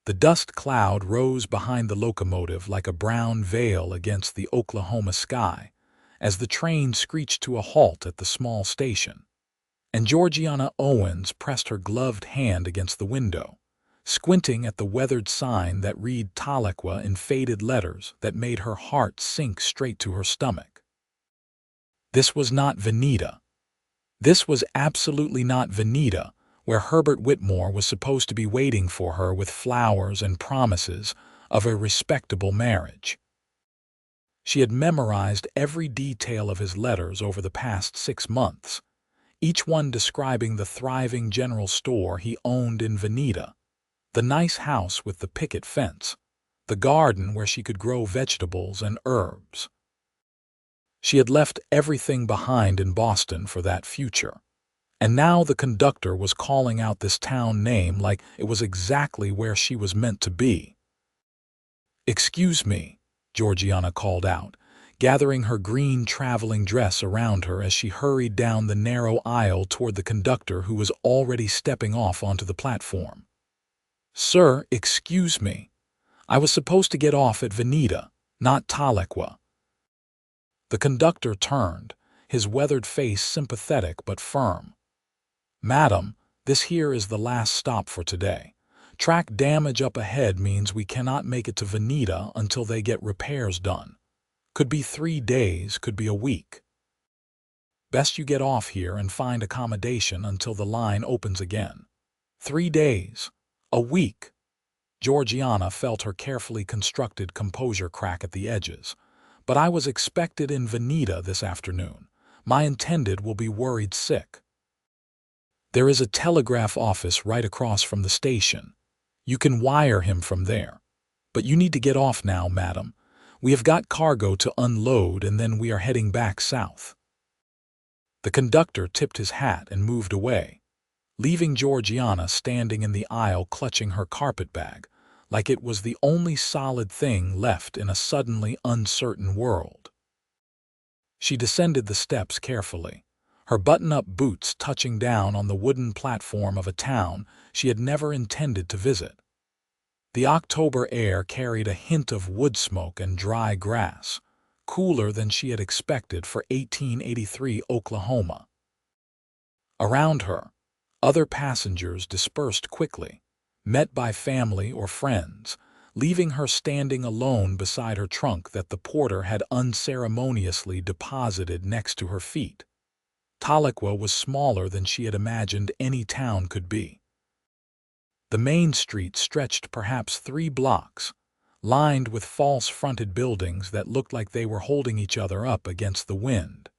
The dust cloud rose behind the locomotive like a brown veil against the Oklahoma sky as the train screeched to a halt at the small station. And Georgiana Owens pressed her gloved hand against the window, squinting at the weathered sign that read Tahlequah in faded letters that made her heart sink straight to her stomach. This was not Vinita. This was absolutely not Vinita, where Herbert Whitmore was supposed to be waiting for her with flowers and promises of a respectable marriage. She had memorized every detail of his letters over the past 6 months, each one describing the thriving general store he owned in Vinita, the nice house with the picket fence, the garden where she could grow vegetables and herbs. She had left everything behind in Boston for that future, and now the conductor was calling out this town name like it was exactly where she was meant to be. "Excuse me," Georgiana called out, gathering her green traveling dress around her as she hurried down the narrow aisle toward the conductor who was already stepping off onto the platform. "Sir, excuse me. I was supposed to get off at Vinita, not Tahlequah." The conductor turned, his weathered face sympathetic but firm. "Madam, this here is the last stop for today. Track damage up ahead means we cannot make it to Vinita until they get repairs done. Could be 3 days, could be a week. Best you get off here and find accommodation until the line opens again. 3 days. A week." Georgiana felt her carefully constructed composure crack at the edges. "But I was expected in Vinita this afternoon. My intended will be worried sick. There is a telegraph office right across from the station. You can wire him from there. But you need to get off now, madam. We have got cargo to unload and then we are heading back south." The conductor tipped his hat and moved away, leaving Georgiana standing in the aisle clutching her carpetbag, like it was the only solid thing left in a suddenly uncertain world. She descended the steps carefully, her button-up boots touching down on the wooden platform of a town she had never intended to visit. The October air carried a hint of wood smoke and dry grass, cooler than she had expected for 1883 Oklahoma. Around her, other passengers dispersed quickly, met by family or friends, leaving her standing alone beside her trunk that the porter had unceremoniously deposited next to her feet. Tahlequah was smaller than she had imagined any town could be. The main street stretched perhaps 3 blocks, lined with false-fronted buildings that looked like they were holding each other up against the wind.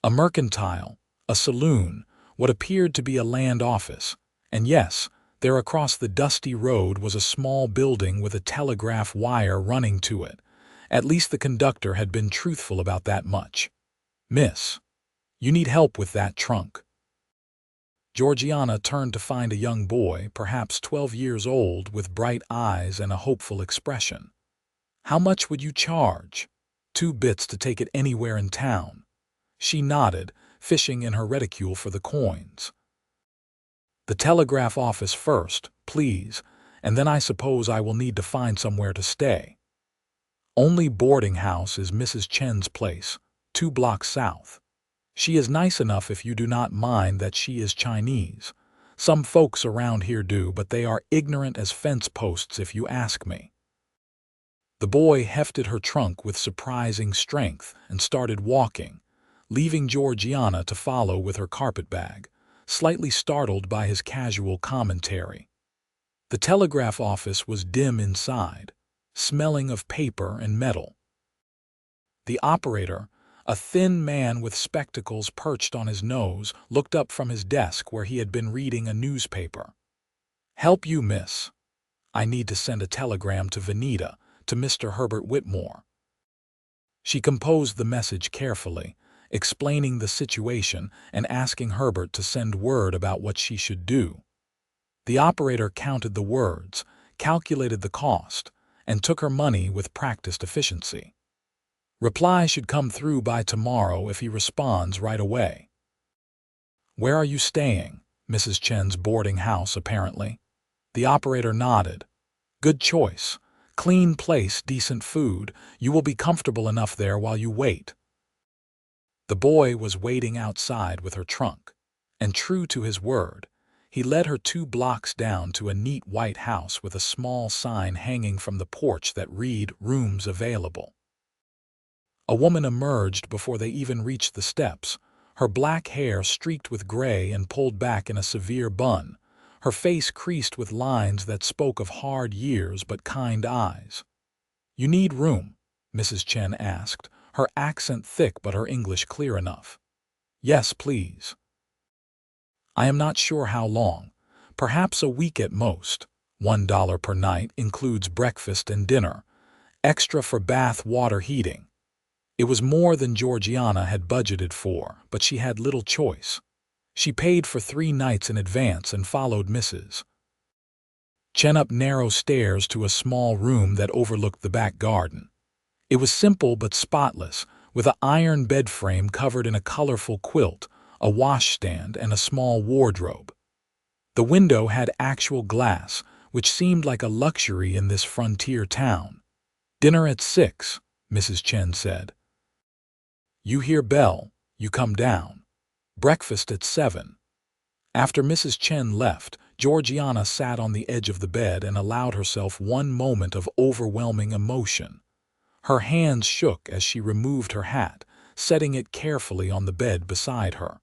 A mercantile, a saloon, what appeared to be a land office, and yes, there across the dusty road was a small building with a telegraph wire running to it. At least the conductor had been truthful about that much. "Miss, you need help with that trunk." Georgiana turned to find a young boy, perhaps 12 years old, with bright eyes and a hopeful expression. "How much would you charge?" "2 bits to take it anywhere in town." She nodded, fishing in her reticule for the coins. "The telegraph office first, please, and then I suppose I will need to find somewhere to stay." "Only boarding house is Mrs. Chen's place, 2 blocks south. She is nice enough if you do not mind that she is Chinese. Some folks around here do, but they are ignorant as fence posts if you ask me." The boy hefted her trunk with surprising strength and started walking, leaving Georgiana to follow with her carpetbag, slightly startled by his casual commentary. The telegraph office was dim inside, smelling of paper and metal. The operator, a thin man with spectacles perched on his nose, looked up from his desk where he had been reading a newspaper. "Help you, miss. I need to send a telegram to Vinita, to Mr. Herbert Whitmore." She composed the message carefully, explaining the situation and asking Herbert to send word about what she should do. The operator counted the words, calculated the cost, and took her money with practiced efficiency. "Reply should come through by tomorrow if he responds right away." "Where are you staying?" "Mrs. Chen's boarding house, apparently." The operator nodded. Good choice. Clean place, decent food. You will be comfortable enough there while you wait. The boy was waiting outside with her trunk, and true to his word, he led her 2 blocks down to a neat white house with a small sign hanging from the porch that read, "Rooms available." A woman emerged before they even reached the steps, her black hair streaked with gray and pulled back in a severe bun, her face creased with lines that spoke of hard years but kind eyes. "You need room?" Mrs. Chen asked, her accent thick but her English clear enough. "Yes, please." "I am not sure how long. Perhaps a week at most. $1 per night includes breakfast and dinner. Extra for bath water heating." It was more than Georgiana had budgeted for, but she had little choice. She paid for 3 nights in advance and followed Mrs. Chen up narrow stairs to a small room that overlooked the back garden. It was simple but spotless, with an iron bed frame covered in a colorful quilt, a washstand, and a small wardrobe. The window had actual glass, which seemed like a luxury in this frontier town. "Dinner at 6, Mrs. Chen said. "You hear bell, you come down. Breakfast at 7. After Mrs. Chen left, Georgiana sat on the edge of the bed and allowed herself one moment of overwhelming emotion. Her hands shook as she removed her hat, setting it carefully on the bed beside her.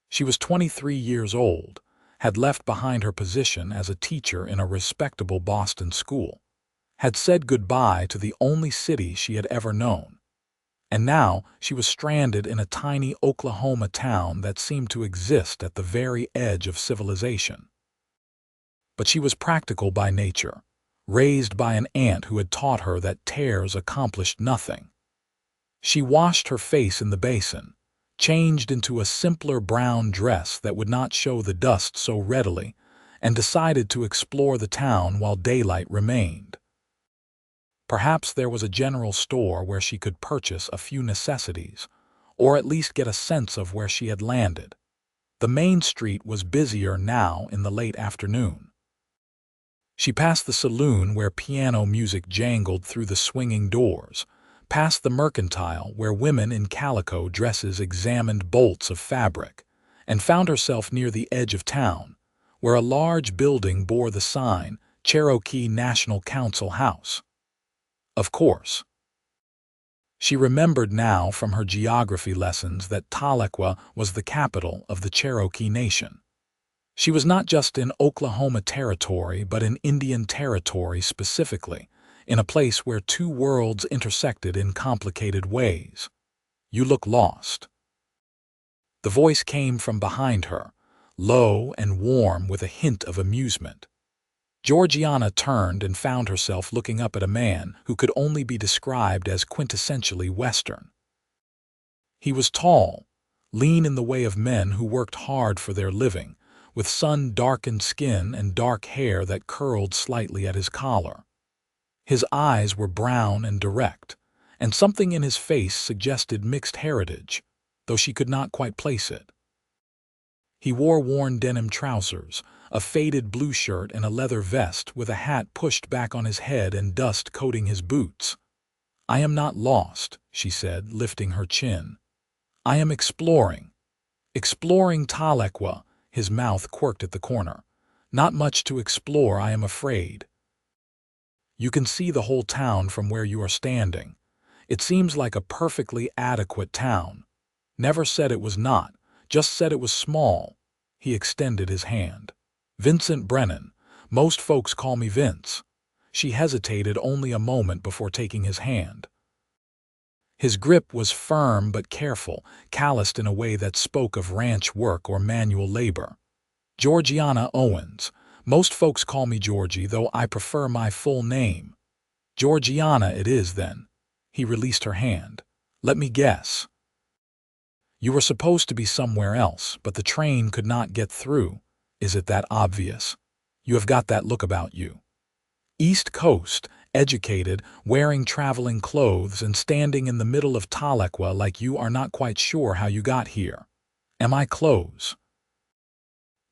She was 23 years old, had left behind her position as a teacher in a respectable Boston school, had said goodbye to the only city she had ever known. And now she was stranded in a tiny Oklahoma town that seemed to exist at the very edge of civilization. But she was practical by nature, raised by an aunt who had taught her that tears accomplished nothing. She washed her face in the basin, changed into a simpler brown dress that would not show the dust so readily, and decided to explore the town while daylight remained. Perhaps there was a general store where she could purchase a few necessities, or at least get a sense of where she had landed. The main street was busier now in the late afternoon. She passed the saloon where piano music jangled through the swinging doors, past the mercantile where women in calico dresses examined bolts of fabric, and found herself near the edge of town, where a large building bore the sign, Cherokee National Council House. Of course. She remembered now from her geography lessons that Tahlequah was the capital of the Cherokee Nation. She was not just in Oklahoma Territory, but in Indian Territory specifically, in a place where 2 worlds intersected in complicated ways. "You look lost." The voice came from behind her, low and warm with a hint of amusement. Georgiana turned and found herself looking up at a man who could only be described as quintessentially Western. He was tall, lean in the way of men who worked hard for their living, with sun-darkened skin and dark hair that curled slightly at his collar. His eyes were brown and direct, and something in his face suggested mixed heritage, though she could not quite place it. He wore worn denim trousers, a faded blue shirt and a leather vest with a hat pushed back on his head and dust coating his boots. "I am not lost," she said, lifting her chin. "I am exploring. Exploring Tahlequah." His mouth quirked at the corner. "Not much to explore, I am afraid. You can see the whole town from where you are standing. It seems like a perfectly adequate town. Never said it was not, just said it was small." He extended his hand. "Vincent Brennan. Most folks call me Vince." She hesitated only a moment before taking his hand. His grip was firm but careful, calloused in a way that spoke of ranch work or manual labor. "Georgiana Owens. Most folks call me Georgie, though I prefer my full name." "Georgiana it is, then." He released her hand. "Let me guess. You were supposed to be somewhere else, but the train could not get through. Is it that obvious? You have got that look about you. East Coast, educated, wearing traveling clothes and standing in the middle of Tahlequah like you are not quite sure how you got here. Am I close?"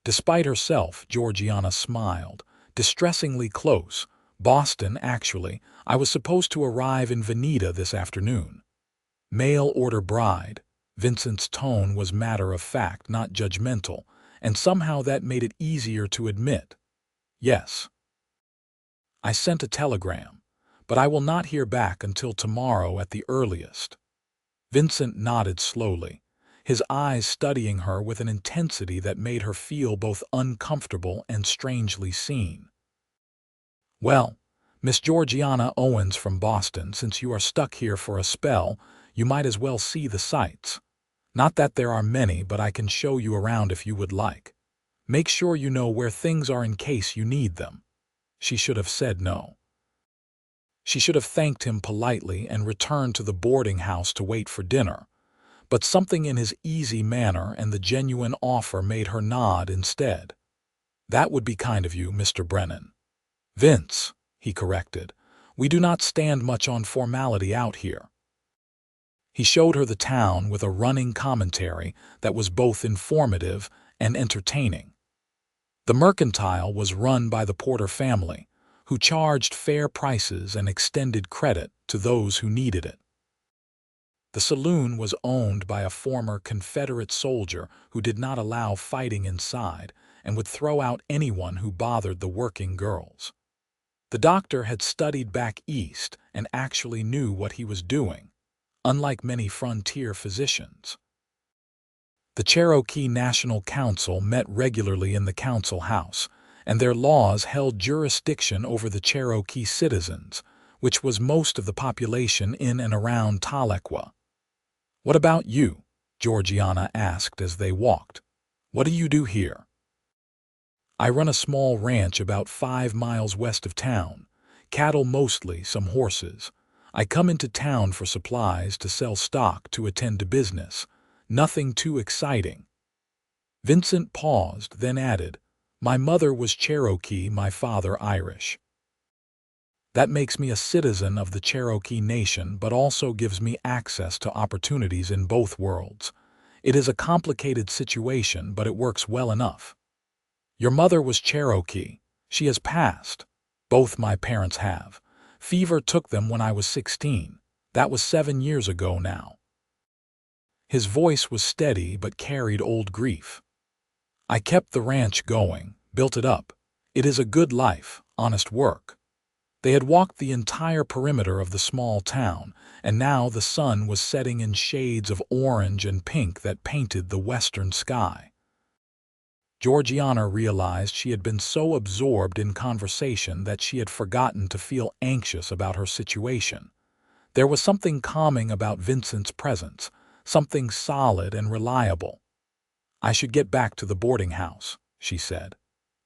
Despite herself, Georgiana smiled. Distressingly close. Boston, actually. I was supposed to arrive in Vinita this afternoon. Mail order bride. Vincent's tone was matter-of-fact, not judgmental, and somehow that made it easier to admit. Yes. I sent a telegram, but I will not hear back until tomorrow at the earliest. Vincent nodded slowly, his eyes studying her with an intensity that made her feel both uncomfortable and strangely seen. Well, Miss Georgiana Owens from Boston, since you are stuck here for a spell, you might as well see the sights. Not that there are many, but I can show you around if you would like. Make sure you know where things are in case you need them. She should have said no. She should have thanked him politely and returned to the boarding house to wait for dinner, but something in his easy manner and the genuine offer made her nod instead. That would be kind of you, Mr. Brennan. Vince, he corrected, we do not stand much on formality out here. He showed her the town with a running commentary that was both informative and entertaining. The mercantile was run by the Porter family, who charged fair prices and extended credit to those who needed it. The saloon was owned by a former Confederate soldier who did not allow fighting inside and would throw out anyone who bothered the working girls. The doctor had studied back east and actually knew what he was doing, unlike many frontier physicians. The Cherokee National Council met regularly in the council house, and their laws held jurisdiction over the Cherokee citizens, which was most of the population in and around Tahlequah. What about you? Georgiana asked as they walked. What do you do here? I run a small ranch about 5 miles west of town. Cattle mostly, some horses. I come into town for supplies, to sell stock, to attend to business. Nothing too exciting. Vincent paused, then added, my mother was Cherokee, my father Irish. That makes me a citizen of the Cherokee Nation, but also gives me access to opportunities in both worlds. It is a complicated situation, but it works well enough. Your mother was Cherokee. She has passed. Both my parents have. Fever took them when I was 16. That was 7 years ago now. His voice was steady but carried old grief. I kept the ranch going, built it up. It is a good life, honest work. They had walked the entire perimeter of the small town, and now the sun was setting in shades of orange and pink that painted the western sky. Georgiana realized she had been so absorbed in conversation that she had forgotten to feel anxious about her situation. There was something calming about Vincent's presence, something solid and reliable. I should get back to the boarding house, she said.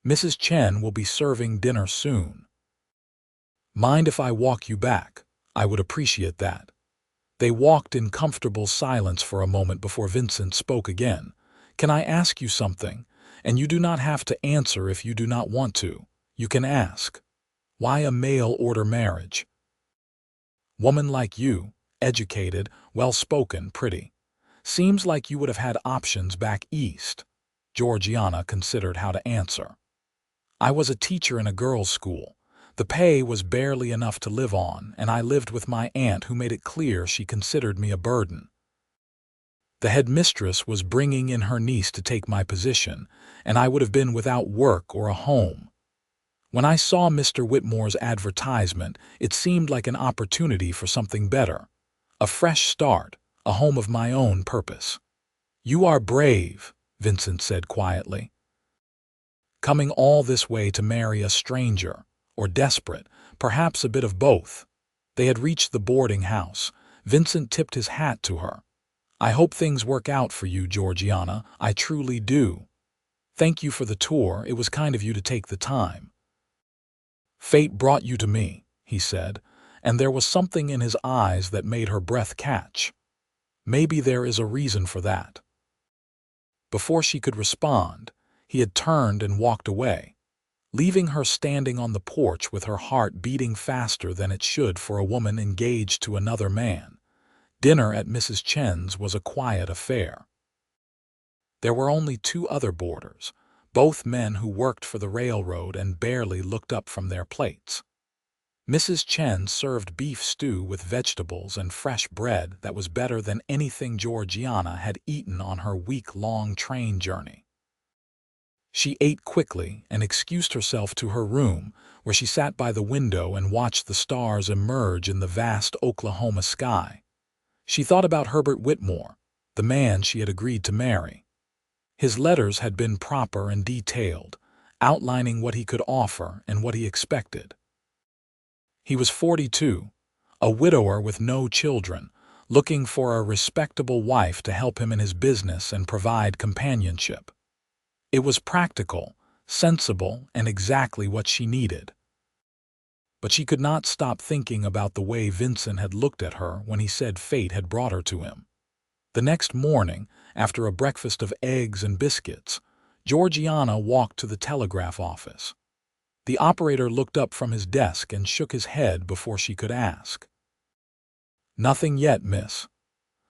Mrs. Chen will be serving dinner soon. Mind if I walk you back? I would appreciate that. They walked in comfortable silence for a moment before Vincent spoke again. Can I ask you something? And you do not have to answer if you do not want to. You can ask. Why a mail-order marriage? Woman like you, educated, well-spoken, pretty. Seems like you would have had options back east. Georgiana considered how to answer. I was a teacher in a girls' school. The pay was barely enough to live on, and I lived with my aunt who made it clear she considered me a burden. The headmistress was bringing in her niece to take my position, and I would have been without work or a home. When I saw Mr. Whitmore's advertisement, it seemed like an opportunity for something better. A fresh start, a home of my own purpose. You are brave, Vincent said quietly. Coming all this way to marry a stranger, or desperate, perhaps a bit of both. They had reached the boarding house. Vincent tipped his hat to her. I hope things work out for you, Georgiana. I truly do. Thank you for the tour. It was kind of you to take the time. Fate brought you to me, he said, and there was something in his eyes that made her breath catch. Maybe there is a reason for that. Before she could respond, he had turned and walked away, leaving her standing on the porch with her heart beating faster than it should for a woman engaged to another man. Dinner at Mrs. Chen's was a quiet affair. There were only 2 other boarders, both men who worked for the railroad and barely looked up from their plates. Mrs. Chen served beef stew with vegetables and fresh bread that was better than anything Georgiana had eaten on her week-long train journey. She ate quickly and excused herself to her room, where she sat by the window and watched the stars emerge in the vast Oklahoma sky. She thought about Herbert Whitmore, the man she had agreed to marry. His letters had been proper and detailed, outlining what he could offer and what he expected. He was 42, a widower with no children, looking for a respectable wife to help him in his business and provide companionship. It was practical, sensible, and exactly what she needed. But she could not stop thinking about the way Vincent had looked at her when he said fate had brought her to him. The next morning, after a breakfast of eggs and biscuits, Georgiana walked to the telegraph office. The operator looked up from his desk and shook his head before she could ask. "Nothing yet, miss.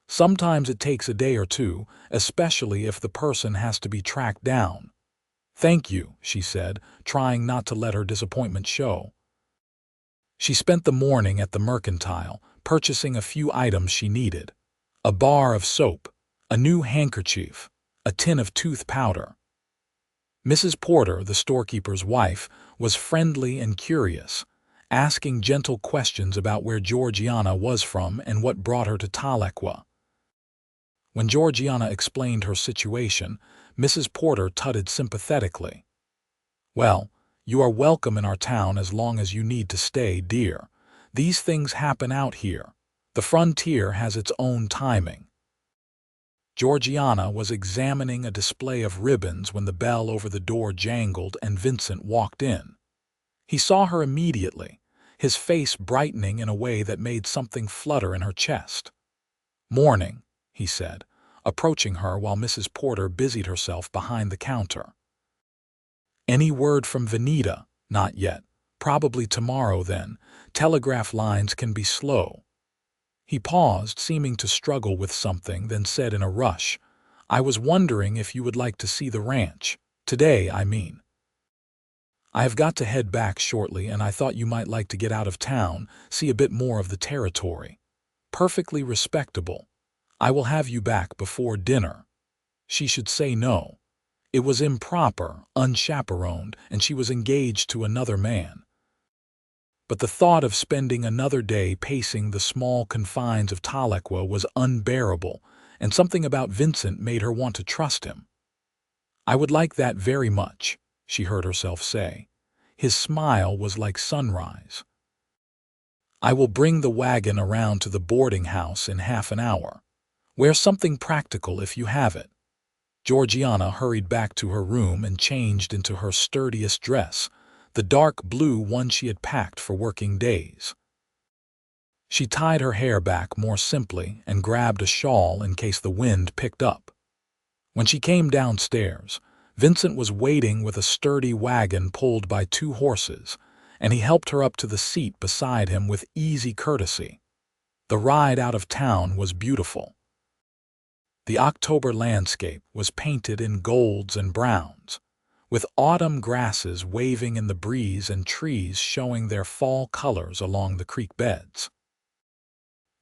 Sometimes it takes a day or two, especially if the person has to be tracked down." "Thank you," she said, trying not to let her disappointment show. She spent the morning at the mercantile, purchasing a few items she needed: a bar of soap, a new handkerchief, a tin of tooth powder. Mrs. Porter, the storekeeper's wife, was friendly and curious, asking gentle questions about where Georgiana was from and what brought her to Tahlequah. When Georgiana explained her situation, Mrs. Porter tutted sympathetically. "Well, you are welcome in our town as long as you need to stay, dear. These things happen out here. The frontier has its own timing." Georgiana was examining a display of ribbons when the bell over the door jangled and Vincent walked in. He saw her immediately, his face brightening in a way that made something flutter in her chest. "Morning," he said, approaching her while Mrs. Porter busied herself behind the counter. "Any word from Vinita?" "Not yet. Probably tomorrow then. Telegraph lines can be slow." He paused, seeming to struggle with something, then said in a rush, "I was wondering if you would like to see the ranch. Today, I mean. I have got to head back shortly, and I thought you might like to get out of town, see a bit more of the territory. Perfectly respectable. I will have you back before dinner." She should say no. It was improper, unchaperoned, and she was engaged to another man. But the thought of spending another day pacing the small confines of Tahlequah was unbearable, and something about Vincent made her want to trust him. "I would like that very much," she heard herself say. His smile was like sunrise. "I will bring the wagon around to the boarding house in half an hour. Wear something practical if you have it." Georgiana hurried back to her room and changed into her sturdiest dress, the dark blue one she had packed for working days. She tied her hair back more simply and grabbed a shawl in case the wind picked up. When she came downstairs, Vincent was waiting with a sturdy wagon pulled by 2 horses, and he helped her up to the seat beside him with easy courtesy. The ride out of town was beautiful. The October landscape was painted in golds and browns, with autumn grasses waving in the breeze and trees showing their fall colors along the creek beds.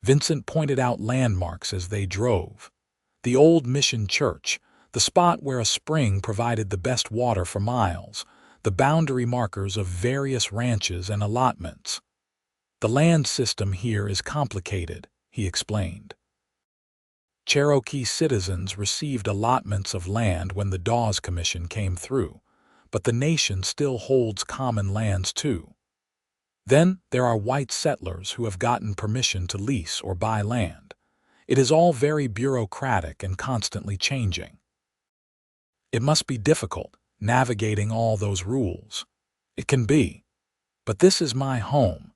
Vincent pointed out landmarks as they drove: the old mission church, the spot where a spring provided the best water for miles, the boundary markers of various ranches and allotments. "The land system here is complicated," he explained. Cherokee citizens received allotments of land when the Dawes Commission came through, but the nation still holds common lands too. Then there are white settlers who have gotten permission to lease or buy land. It is all very bureaucratic and constantly changing. It must be difficult, navigating all those rules. It can be. But this is my home.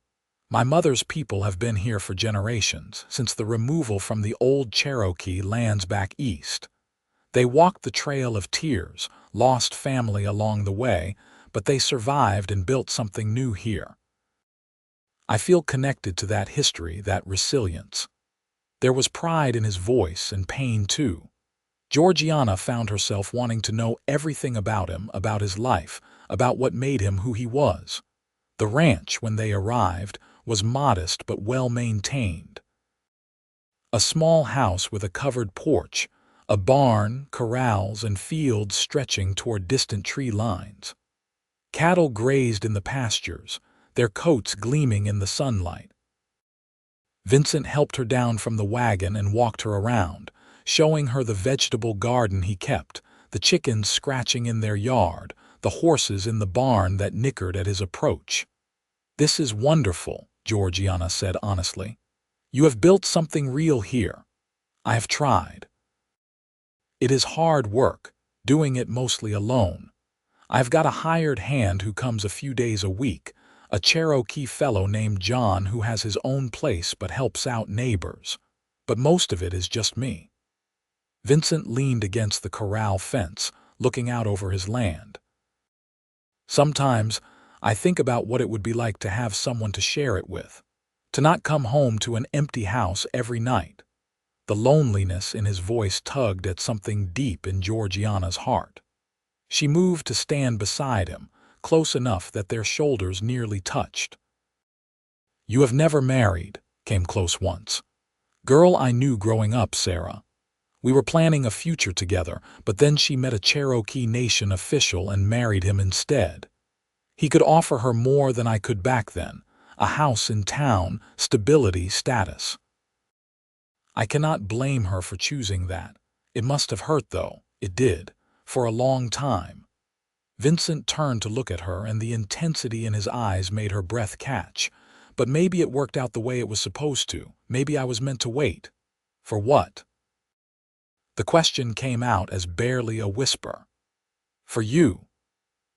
My mother's people have been here for generations, since the removal from the old Cherokee lands back east. They walked the trail of tears, lost family along the way, but they survived and built something new here. I feel connected to that history, that resilience." There was pride in his voice and pain too. Georgiana found herself wanting to know everything about him, about his life, about what made him who he was. The ranch, when they arrived, was modest but well-maintained. A small house with a covered porch, a barn, corrals, and fields stretching toward distant tree lines. Cattle grazed in the pastures, their coats gleaming in the sunlight. Vincent helped her down from the wagon and walked her around, showing her the vegetable garden he kept, the chickens scratching in their yard, the horses in the barn that nickered at his approach. "This is wonderful," Georgiana said honestly. "You have built something real here. I have tried. It is hard work, doing it mostly alone. I've got a hired hand who comes a few days a week, a Cherokee fellow named John who has his own place but helps out neighbors. But most of it is just me." Vincent leaned against the corral fence, looking out over his land. "Sometimes I think about what it would be like to have someone to share it with, to not come home to an empty house every night." The loneliness in his voice tugged at something deep in Georgiana's heart. She moved to stand beside him, close enough that their shoulders nearly touched. "You have never married," came close once. "Girl I knew growing up, Sarah. We were planning a future together, but then she met a Cherokee Nation official and married him instead. He could offer her more than I could back then, a house in town, stability, status. I cannot blame her for choosing that. It must have hurt, though. It did, for a long time." Vincent turned to look at her, and the intensity in his eyes made her breath catch. "But maybe it worked out the way it was supposed to. Maybe I was meant to wait." "For what?" The question came out as barely a whisper. "For you."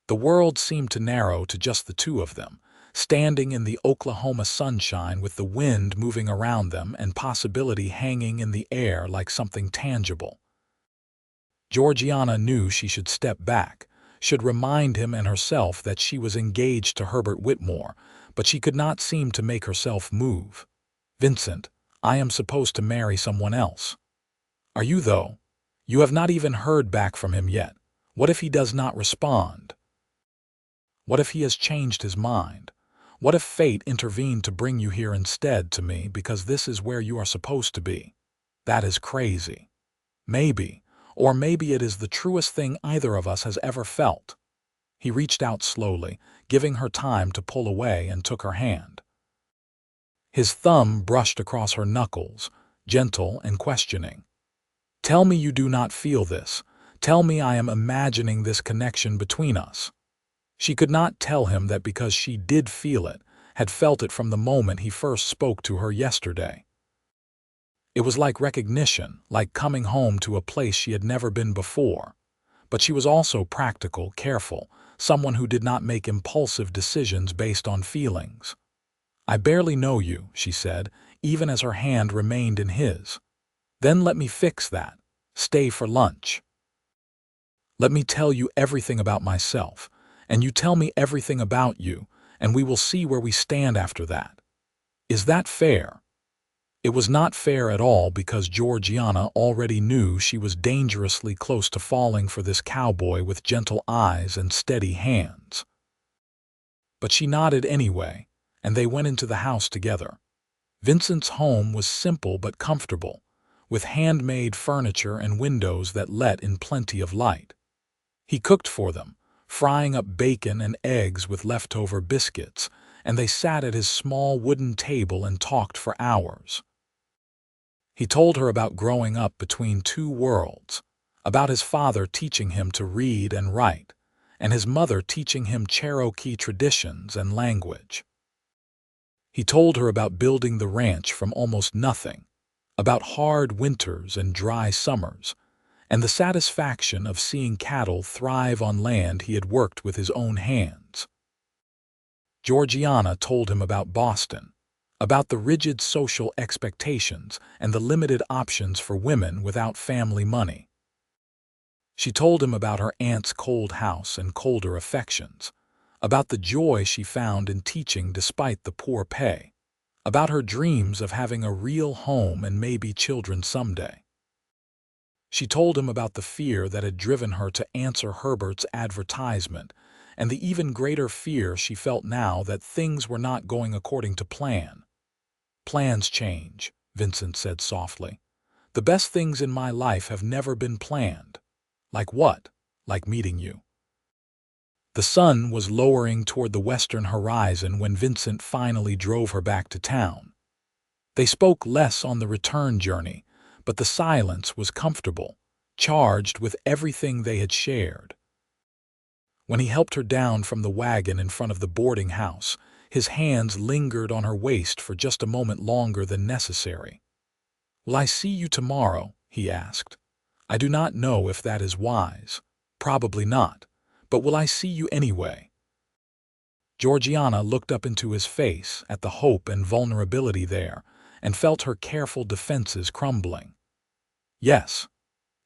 The world seemed to narrow to just the two of them, standing in the Oklahoma sunshine with the wind moving around them and possibility hanging in the air like something tangible. Georgiana knew she should step back, should remind him and herself that she was engaged to Herbert Whitmore, but she could not seem to make herself move. "Vincent, I am supposed to marry someone else." "Are you, though? You have not even heard back from him yet. What if he does not respond? What if he has changed his mind? What if fate intervened to bring you here instead to me because this is where you are supposed to be? That is crazy. Maybe, or maybe it is the truest thing either of us has ever felt." He reached out slowly, giving her time to pull away, and took her hand. His thumb brushed across her knuckles, gentle and questioning. "Tell me you do not feel this. Tell me I am imagining this connection between us." She could not tell him that because she did feel it, had felt it from the moment he first spoke to her yesterday. It was like recognition, like coming home to a place she had never been before. But she was also practical, careful, someone who did not make impulsive decisions based on feelings. "I barely know you," she said, even as her hand remained in his. "Then let me fix that. Stay for lunch. Let me tell you everything about myself, and you tell me everything about you, and we will see where we stand after that. Is that fair?" It was not fair at all because Georgiana already knew she was dangerously close to falling for this cowboy with gentle eyes and steady hands. But she nodded anyway, and they went into the house together. Vincent's home was simple but comfortable, with handmade furniture and windows that let in plenty of light. He cooked for them, frying up bacon and eggs with leftover biscuits, and they sat at his small wooden table and talked for hours. He told her about growing up between two worlds, about his father teaching him to read and write, and his mother teaching him Cherokee traditions and language. He told her about building the ranch from almost nothing, about hard winters and dry summers, and the satisfaction of seeing cattle thrive on land he had worked with his own hands. Georgiana told him about Boston, about the rigid social expectations and the limited options for women without family money. She told him about her aunt's cold house and colder affections, about the joy she found in teaching despite the poor pay, about her dreams of having a real home and maybe children someday. She told him about the fear that had driven her to answer Herbert's advertisement, and the even greater fear she felt now that things were not going according to plan. "Plans change," Vincent said softly. "The best things in my life have never been planned." "Like what?" "Like meeting you." The sun was lowering toward the western horizon when Vincent finally drove her back to town. They spoke less on the return journey, but the silence was comfortable, charged with everything they had shared. When he helped her down from the wagon in front of the boarding house, his hands lingered on her waist for just a moment longer than necessary. "Will I see you tomorrow?" he asked. "I do not know if that is wise. Probably not. But will I see you anyway?" Georgiana looked up into his face at the hope and vulnerability there, and felt her careful defenses crumbling. Yes.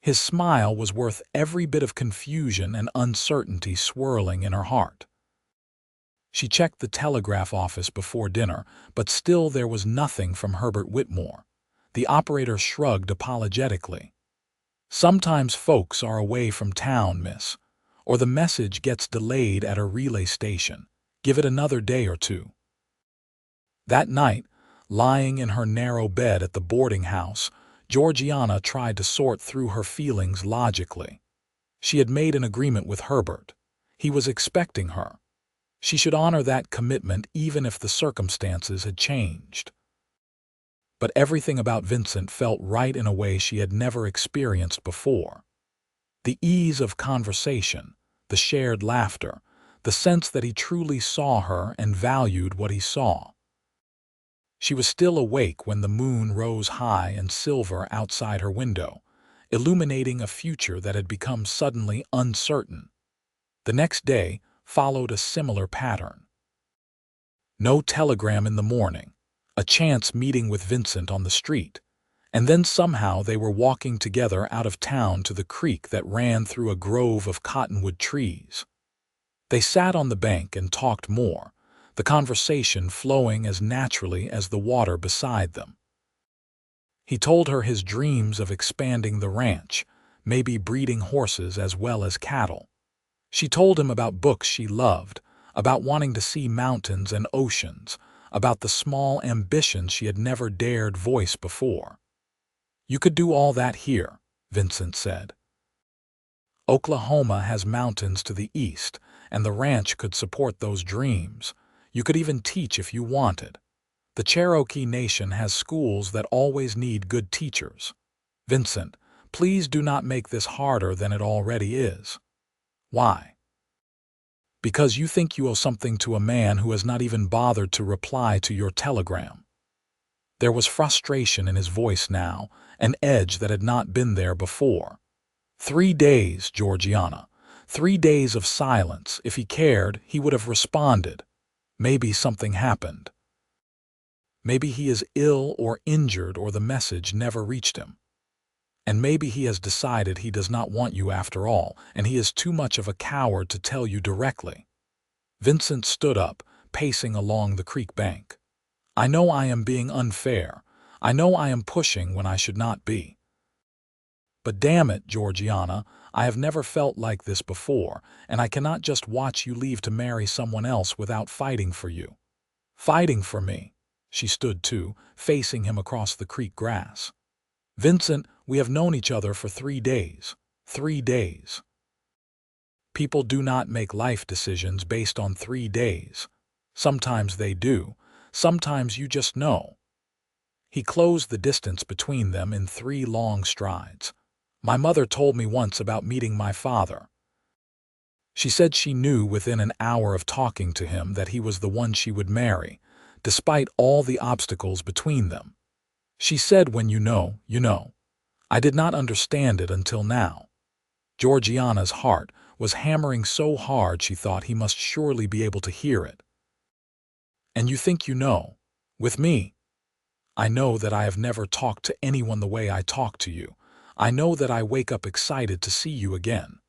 His smile was worth every bit of confusion and uncertainty swirling in her heart. She checked the telegraph office before dinner, but still there was nothing from Herbert Whitmore. The operator shrugged apologetically. "Sometimes folks are away from town, miss, or the message gets delayed at a relay station. Give it another day or two." That night, lying in her narrow bed at the boarding house, Georgiana tried to sort through her feelings logically. She had made an agreement with Herbert. He was expecting her. She should honor that commitment even if the circumstances had changed. But everything about Vincent felt right in a way she had never experienced before. The ease of conversation, the shared laughter, the sense that he truly saw her and valued what he saw. She was still awake when the moon rose high and silver outside her window, illuminating a future that had become suddenly uncertain. The next day followed a similar pattern. No telegram in the morning, a chance meeting with Vincent on the street, and then somehow they were walking together out of town to the creek that ran through a grove of cottonwood trees. They sat on the bank and talked more, the conversation flowing as naturally as the water beside them. He told her his dreams of expanding the ranch, maybe breeding horses as well as cattle. She told him about books she loved, about wanting to see mountains and oceans, about the small ambitions she had never dared voice before. "You could do all that here," Vincent said. "Oklahoma has mountains to the east, and the ranch could support those dreams. You could even teach if you wanted. The Cherokee Nation has schools that always need good teachers. Vincent, please do not make this harder than it already is." "Why?" "Because you think you owe something to a man who has not even bothered to reply to your telegram." There was frustration in his voice now, an edge that had not been there before. 3 days, Georgiana. 3 days of silence. If he cared, he would have responded. Maybe something happened. Maybe he is ill or injured or the message never reached him. And maybe he has decided he does not want you after all, and he is too much of a coward to tell you directly. Vincent stood up, pacing along the creek bank. "I know I am being unfair. I know I am pushing when I should not be. But damn it, Georgiana, I have never felt like this before, and I cannot just watch you leave to marry someone else without fighting for you." "Fighting for me?" She stood too, facing him across the creek grass. "Vincent, we have known each other for 3 days. 3 days. People do not make life decisions based on 3 days. Sometimes they do. Sometimes you just know." He closed the distance between them in 3 long strides. "My mother told me once about meeting my father. She said she knew within an hour of talking to him that he was the one she would marry, despite all the obstacles between them. She said when you know, you know. I did not understand it until now." Georgiana's heart was hammering so hard she thought he must surely be able to hear it. "And you think you know? With me? I know that I have never talked to anyone the way I talk to you. I know that I wake up excited to see you again.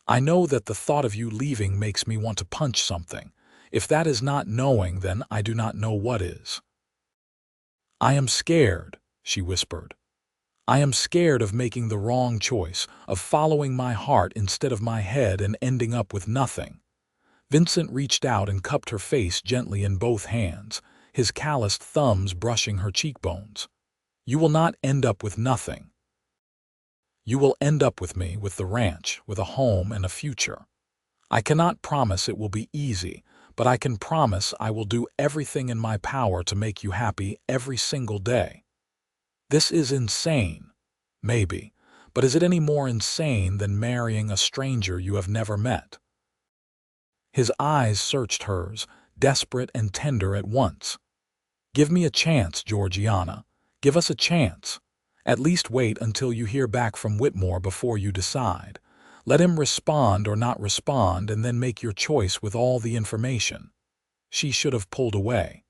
I know that the thought of you leaving makes me want to punch something. If that is not knowing, then I do not know what is." "I am scared," she whispered. I am scared of making the wrong choice, of following my heart instead of my head and ending up with nothing." Vincent reached out and cupped her face gently in both hands, his calloused thumbs brushing her cheekbones. "You will not end up with nothing. You will end up with me, with the ranch, with a home and a future. I cannot promise it will be easy, but I can promise I will do everything in my power to make you happy every single day." This is insane, maybe, but is it any more insane than marrying a stranger you have never met? His eyes searched hers, desperate and tender at once. "Give me a chance, Georgiana. Give us a chance. At least wait until you hear back from Whitmore before you decide. Let him respond or not respond and then make your choice with all the information." She should have pulled away.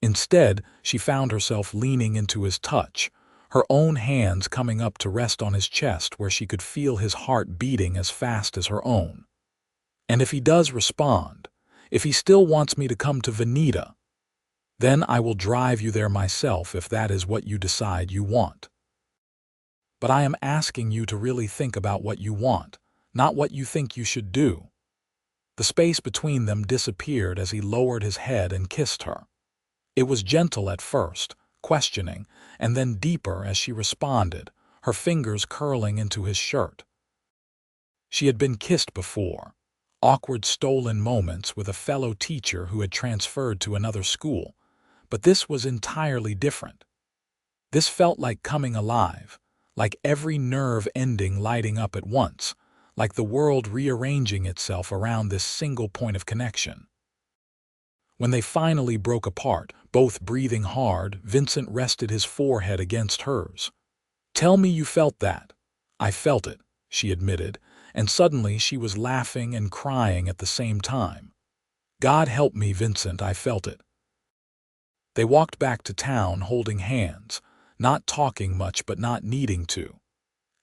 Instead, she found herself leaning into his touch, her own hands coming up to rest on his chest where she could feel his heart beating as fast as her own. "And if he does respond, if he still wants me to come to Vinita, then I will drive you there myself if that is what you decide you want. But I am asking you to really think about what you want, not what you think you should do." The space between them disappeared as he lowered his head and kissed her. It was gentle at first, questioning, and then deeper as she responded, her fingers curling into his shirt. She had been kissed before, awkward stolen moments with a fellow teacher who had transferred to another school, but this was entirely different. This felt like coming alive, like every nerve ending lighting up at once, like the world rearranging itself around this single point of connection. When they finally broke apart, both breathing hard, Vincent rested his forehead against hers. "Tell me you felt that." "I felt it," she admitted, and suddenly she was laughing and crying at the same time. "God help me, Vincent, I felt it." They walked back to town holding hands, not talking much but not needing to.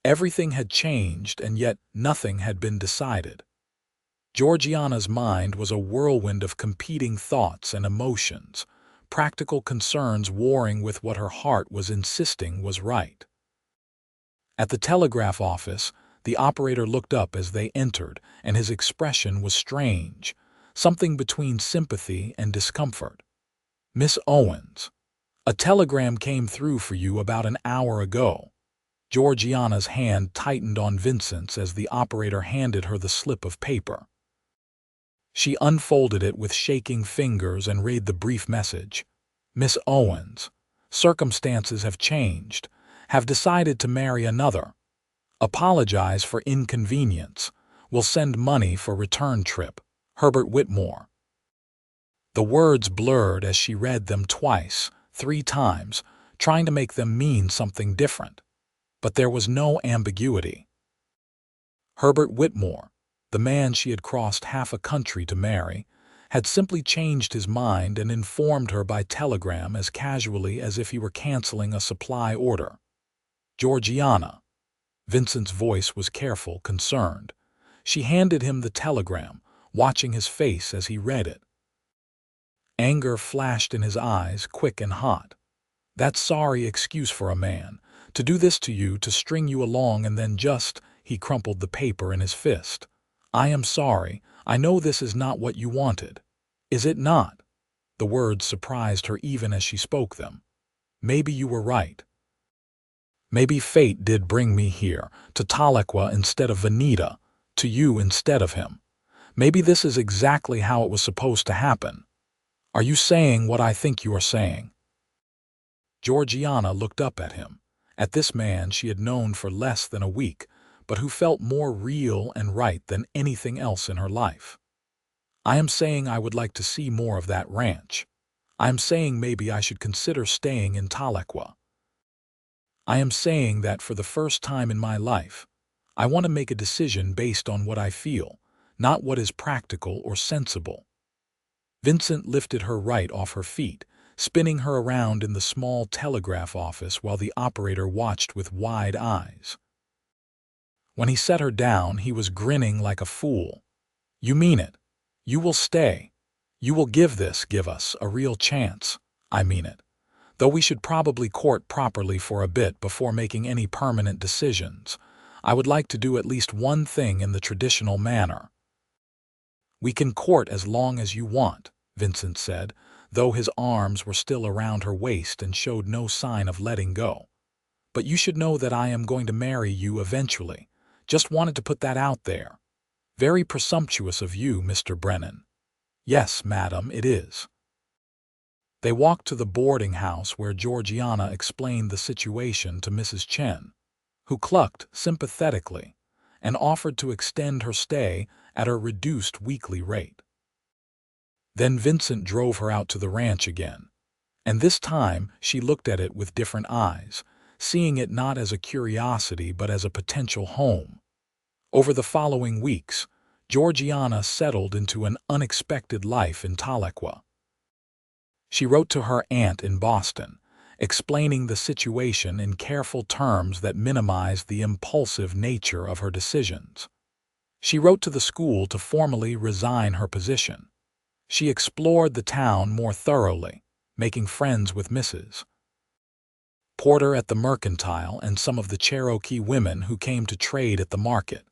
Everything had changed and yet nothing had been decided. Georgiana's mind was a whirlwind of competing thoughts and emotions, practical concerns warring with what her heart was insisting was right. At the telegraph office, the operator looked up as they entered, and his expression was strange, something between sympathy and discomfort. "Miss Owens, a telegram came through for you about an hour ago." Georgiana's hand tightened on Vincent's as the operator handed her the slip of paper. She unfolded it with shaking fingers and read the brief message. "Miss Owens, circumstances have changed. Have decided to marry another. Apologize for inconvenience. Will send money for return trip. Herbert Whitmore." The words blurred as she read them twice, 3 times, trying to make them mean something different. But there was no ambiguity. Herbert Whitmore, the man she had crossed half a country to marry, had simply changed his mind and informed her by telegram as casually as if he were canceling a supply order. "Georgiana." Vincent's voice was careful, concerned. She handed him the telegram, watching his face as he read it. Anger flashed in his eyes, quick and hot. That sorry excuse for a man, to do this to you, to string you along and then just, he crumpled the paper in his fist. "I am sorry. I know this is not what you wanted." "Is it not?" The words surprised her even as she spoke them. "Maybe you were right. Maybe fate did bring me here, to Tahlequah instead of Vinita, to you instead of him. Maybe this is exactly how it was supposed to happen. Are you saying what I think you are saying?" Georgiana looked up at him, at this man she had known for less than a week, but who felt more real and right than anything else in her life. "I am saying I would like to see more of that ranch. I am saying maybe I should consider staying in Tahlequah. I am saying that for the first time in my life, I want to make a decision based on what I feel, not what is practical or sensible." Vincent lifted her right off her feet, spinning her around in the small telegraph office while the operator watched with wide eyes. When he set her down, he was grinning like a fool. "You mean it? You will stay? You will give us a real chance?" "I mean it." Though we should probably court properly for a bit before making any permanent decisions, I would like to do at least one thing in the traditional manner." "We can court as long as you want," Vincent said, though his arms were still around her waist and showed no sign of letting go. "But you should know that I am going to marry you eventually. Just wanted to put that out there." "Very presumptuous of you, Mr. Brennan." "Yes, madam, it is." They walked to the boarding house where Georgiana explained the situation to Mrs. Chen, who clucked sympathetically and offered to extend her stay at a reduced weekly rate. Then Vincent drove her out to the ranch again, and this time she looked at it with different eyes, seeing it not as a curiosity but as a potential home. Over the following weeks, Georgiana settled into an unexpected life in Tahlequah. She wrote to her aunt in Boston, explaining the situation in careful terms that minimized the impulsive nature of her decisions. She wrote to the school to formally resign her position. She explored the town more thoroughly, making friends with Mrs. Porter at the mercantile and some of the Cherokee women who came to trade at the market.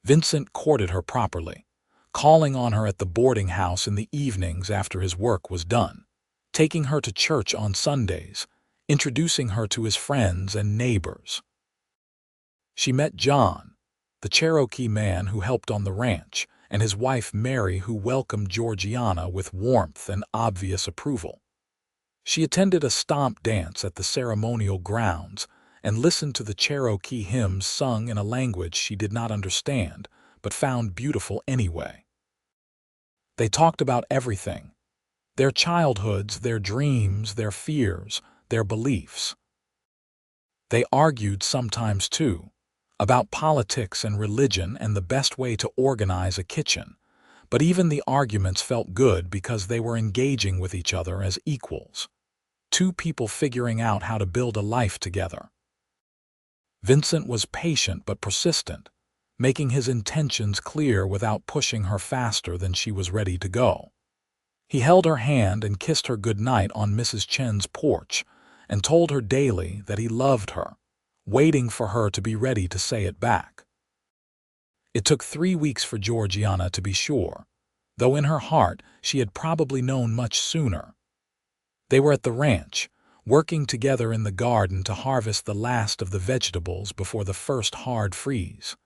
Vincent courted her properly, calling on her at the boarding house in the evenings after his work was done, taking her to church on Sundays, introducing her to his friends and neighbors. She met John, the Cherokee man who helped on the ranch, and his wife Mary, who welcomed Georgiana with warmth and obvious approval. She attended a stomp dance at the ceremonial grounds and listened to the Cherokee hymns sung in a language she did not understand, but found beautiful anyway. They talked about everything: their childhoods, their dreams, their fears, their beliefs. They argued sometimes, too, about politics and religion and the best way to organize a kitchen, but even the arguments felt good because they were engaging with each other as equals, two people figuring out how to build a life together. Vincent was patient but persistent, making his intentions clear without pushing her faster than she was ready to go. He held her hand and kissed her goodnight on Mrs. Chen's porch and told her daily that he loved her, waiting for her to be ready to say it back. It took 3 weeks for Georgiana to be sure, though in her heart she had probably known much sooner. They were at the ranch, working together in the garden to harvest the last of the vegetables before the first hard freeze.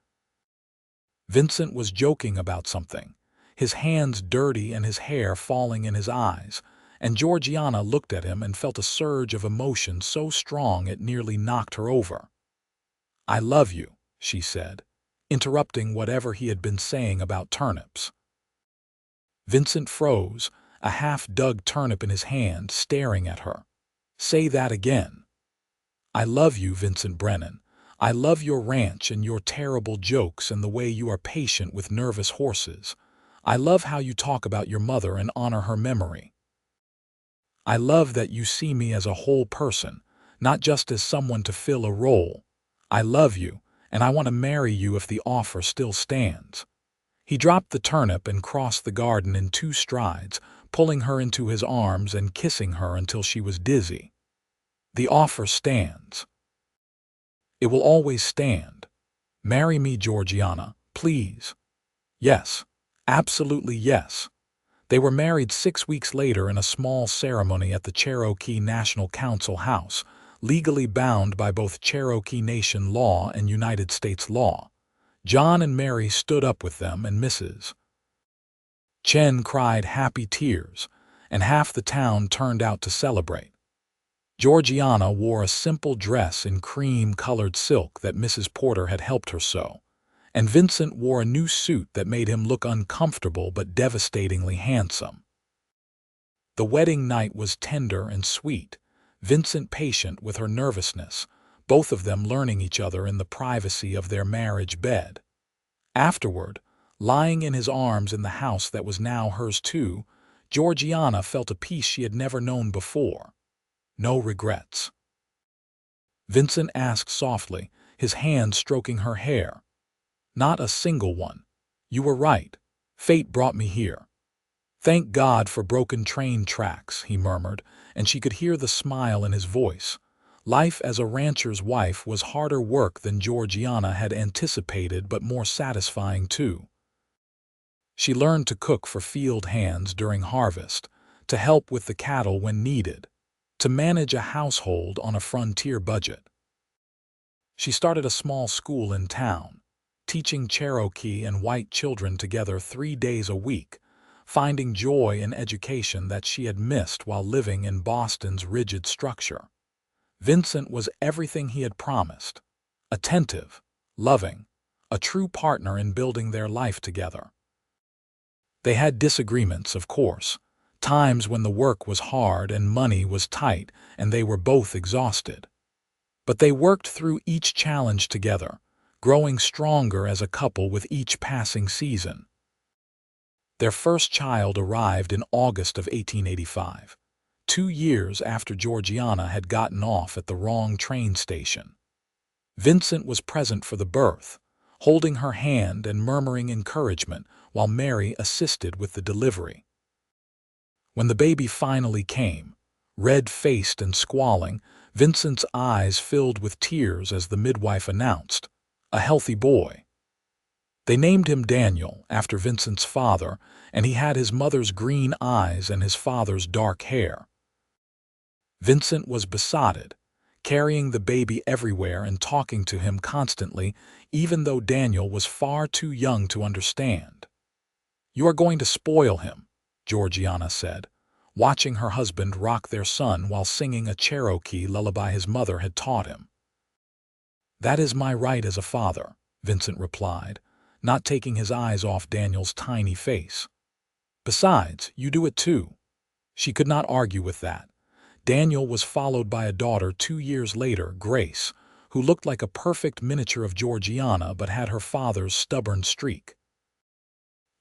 Vincent was joking about something, his hands dirty and his hair falling in his eyes, and Georgiana looked at him and felt a surge of emotion so strong it nearly knocked her over. "I love you," she said, interrupting whatever he had been saying about turnips. Vincent froze, a half-dug turnip in his hand, staring at her. "Say that again." "I love you, Vincent Brennan. I love your ranch and your terrible jokes and the way you are patient with nervous horses. I love how you talk about your mother and honor her memory. I love that you see me as a whole person, not just as someone to fill a role. I love you, and I want to marry you if the offer still stands." He dropped the turnip and crossed the garden in 2 strides, pulling her into his arms and kissing her until she was dizzy. "The offer stands. It will always stand. Marry me, Georgiana, please." "Yes, absolutely yes." They were married 6 weeks later in a small ceremony at the Cherokee National Council House, legally bound by both Cherokee Nation law and United States law. John and Mary stood up with them, and Mrs. Chen cried happy tears, and half the town turned out to celebrate. Georgiana wore a simple dress in cream-colored silk that Mrs. Porter had helped her sew, and Vincent wore a new suit that made him look uncomfortable but devastatingly handsome. The wedding night was tender and sweet, Vincent patient with her nervousness, both of them learning each other in the privacy of their marriage bed. Afterward, lying in his arms in the house that was now hers too, Georgiana felt a peace she had never known before. No regrets. Vincent asked softly, his hand stroking her hair. "Not a single one. You were right. Fate brought me here." "Thank God for broken train tracks," he murmured, and she could hear the smile in his voice. Life as a rancher's wife was harder work than Georgiana had anticipated, but more satisfying too. She learned to cook for field hands during harvest, to help with the cattle when needed, to manage a household on a frontier budget. She started a small school in town, teaching Cherokee and white children together 3 days a week, finding joy in education that she had missed while living in Boston's rigid structure. Vincent was everything he had promised: attentive, loving, a true partner in building their life together. They had disagreements, of course, times when the work was hard and money was tight and they were both exhausted. But they worked through each challenge together, growing stronger as a couple with each passing season. Their first child arrived in August of 1885, 2 years after Georgiana had gotten off at the wrong train station. Vincent was present for the birth, holding her hand and murmuring encouragement while Mary assisted with the delivery. When the baby finally came, red-faced and squalling, Vincent's eyes filled with tears as the midwife announced, "A healthy boy." They named him Daniel, after Vincent's father, and he had his mother's green eyes and his father's dark hair. Vincent was besotted, carrying the baby everywhere and talking to him constantly, even though Daniel was far too young to understand. "You are going to spoil him," Georgiana said, watching her husband rock their son while singing a Cherokee lullaby his mother had taught him. "That is my right as a father," Vincent replied, not taking his eyes off Daniel's tiny face. "Besides, you do it too." She could not argue with that. Daniel was followed by a daughter 2 years later, Grace, who looked like a perfect miniature of Georgiana but had her father's stubborn streak.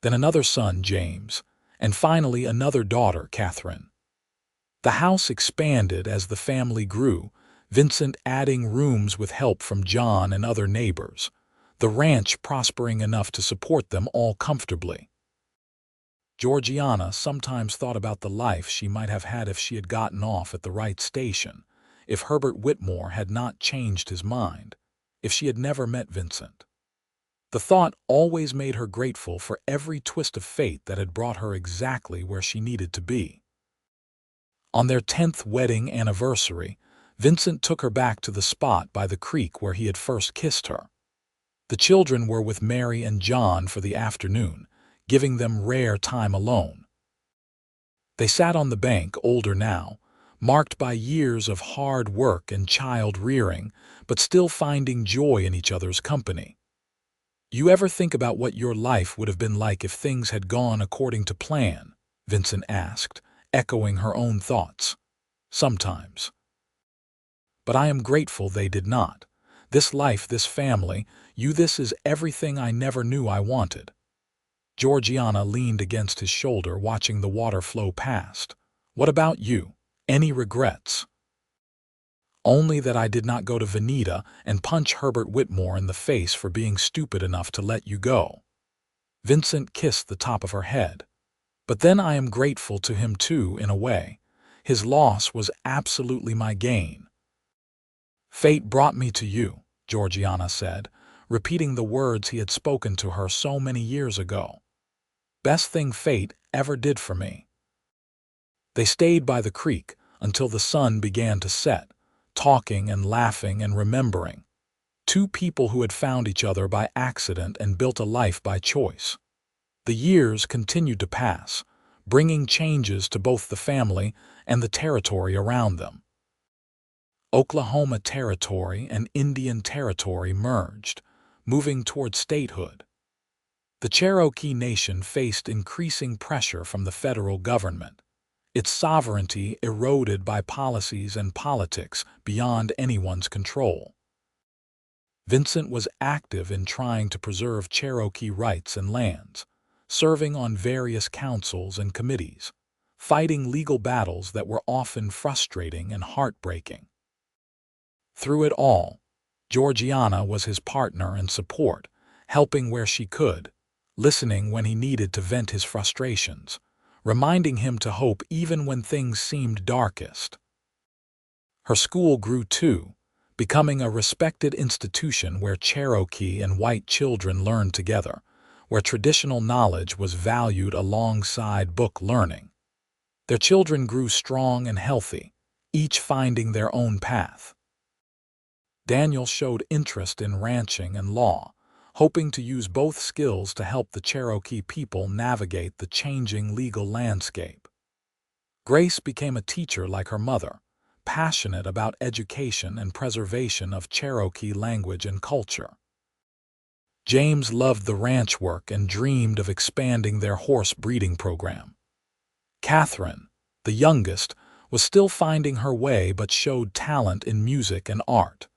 Then another son, James, and finally another daughter, Catherine. The house expanded as the family grew, Vincent adding rooms with help from John and other neighbors, the ranch prospering enough to support them all comfortably. Georgiana sometimes thought about the life she might have had if she had gotten off at the right station, if Herbert Whitmore had not changed his mind, if she had never met Vincent. The thought always made her grateful for every twist of fate that had brought her exactly where she needed to be. On their 10th wedding anniversary, Vincent took her back to the spot by the creek where he had first kissed her. The children were with Mary and John for the afternoon, giving them rare time alone. They sat on the bank, older now, marked by years of hard work and child-rearing, but still finding joy in each other's company. "You ever think about what your life would have been like if things had gone according to plan?" Vincent asked, echoing her own thoughts. "Sometimes. But I am grateful they did not. This life, this family, this is everything I never knew I wanted." Georgiana leaned against his shoulder, watching the water flow past. "What about you? Any regrets?" "Only that I did not go to Vinita and punch Herbert Whitmore in the face for being stupid enough to let you go." Vincent kissed the top of her head. "But then I am grateful to him too, in a way. His loss was absolutely my gain." "Fate brought me to you," Georgiana said, repeating the words he had spoken to her so many years ago. "Best thing fate ever did for me." They stayed by the creek until the sun began to set, talking and laughing and remembering. Two people who had found each other by accident and built a life by choice. The years continued to pass, bringing changes to both the family and the territory around them. Oklahoma Territory and Indian Territory merged, moving toward statehood. The Cherokee Nation faced increasing pressure from the federal government, its sovereignty eroded by policies and politics beyond anyone's control. Vincent was active in trying to preserve Cherokee rights and lands, serving on various councils and committees, fighting legal battles that were often frustrating and heartbreaking. Through it all, Georgiana was his partner and support, helping where she could, listening when he needed to vent his frustrations, reminding him to hope even when things seemed darkest. Her school grew too, becoming a respected institution where Cherokee and white children learned together, where traditional knowledge was valued alongside book learning. Their children grew strong and healthy, each finding their own path. Daniel showed interest in ranching and law, hoping to use both skills to help the Cherokee people navigate the changing legal landscape. Grace became a teacher like her mother, passionate about education and preservation of Cherokee language and culture. James loved the ranch work and dreamed of expanding their horse breeding program. Catherine, the youngest, was still finding her way but showed talent in music and art.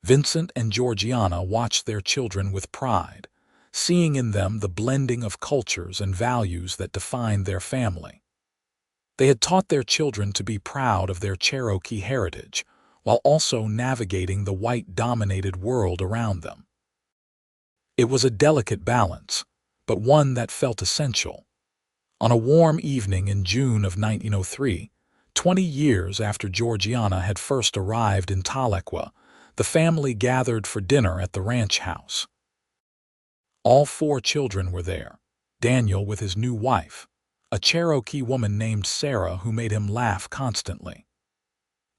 Vincent and Georgiana watched their children with pride, seeing in them the blending of cultures and values that defined their family. They had taught their children to be proud of their Cherokee heritage, while also navigating the white-dominated world around them. It was a delicate balance, but one that felt essential. On a warm evening in June of 1903, 20 years after Georgiana had first arrived in Tahlequah, the family gathered for dinner at the ranch house. All 4 children were there, Daniel with his new wife, a Cherokee woman named Sarah who made him laugh constantly.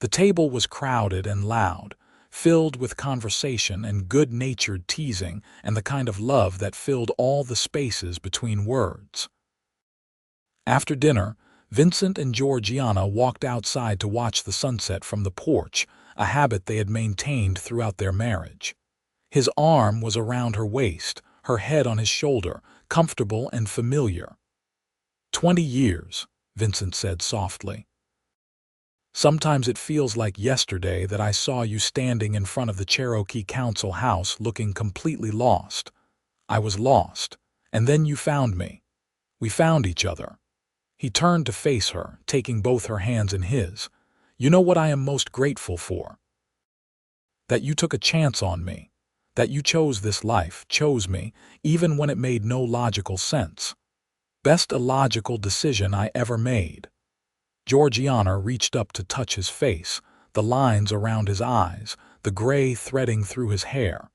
The table was crowded and loud, filled with conversation and good-natured teasing and the kind of love that filled all the spaces between words. After dinner, Vincent and Georgiana walked outside to watch the sunset from the porch, a habit they had maintained throughout their marriage. His arm was around her waist, her head on his shoulder, comfortable and familiar. 20 years, Vincent said softly. Sometimes it feels like yesterday that I saw you standing in front of the Cherokee Council House looking completely lost. I was lost, and then you found me. We found each other. He turned to face her, taking both her hands in his. You know what I am most grateful for? That you took a chance on me. That you chose this life, chose me, even when it made no logical sense. Best illogical decision I ever made. Georgiana reached up to touch his face, the lines around his eyes, the gray threading through his hair.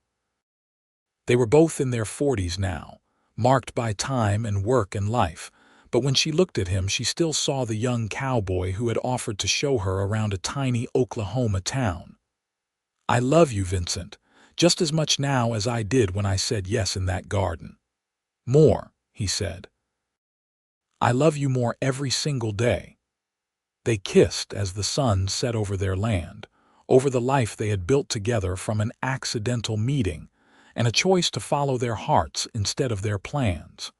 They were both in their 40s now, marked by time and work and life, but when she looked at him she still saw the young cowboy who had offered to show her around a tiny Oklahoma town. I love you, Vincent, just as much now as I did when I said yes in that garden. More, he said. I love you more every single day. They kissed as the sun set over their land, over the life they had built together from an accidental meeting and a choice to follow their hearts instead of their plans.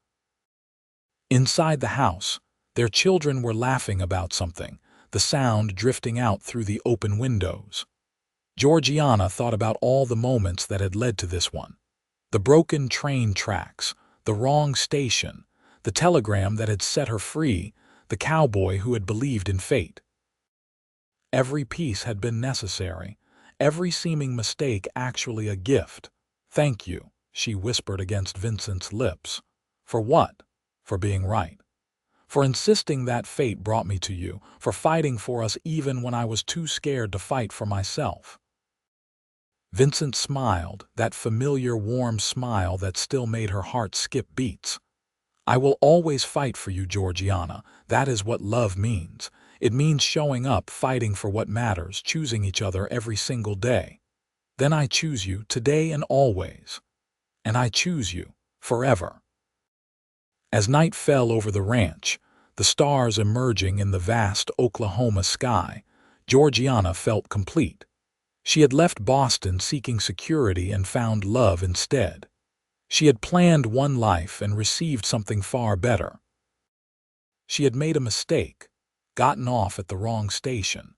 Inside the house, their children were laughing about something, the sound drifting out through the open windows. Georgiana thought about all the moments that had led to this one. The broken train tracks, the wrong station, the telegram that had set her free, the cowboy who had believed in fate. Every piece had been necessary, every seeming mistake actually a gift. Thank you, she whispered against Vincent's lips. For what? For being right. For insisting that fate brought me to you, for fighting for us even when I was too scared to fight for myself. Vincent smiled, that familiar warm smile that still made her heart skip beats. I will always fight for you, Georgiana. That is what love means. It means showing up, fighting for what matters, choosing each other every single day. Then I choose you today and always. And I choose you forever. As night fell over the ranch, the stars emerging in the vast Oklahoma sky, Georgiana felt complete. She had left Boston seeking security and found love instead. She had planned one life and received something far better. She had made a mistake, gotten off at the wrong station,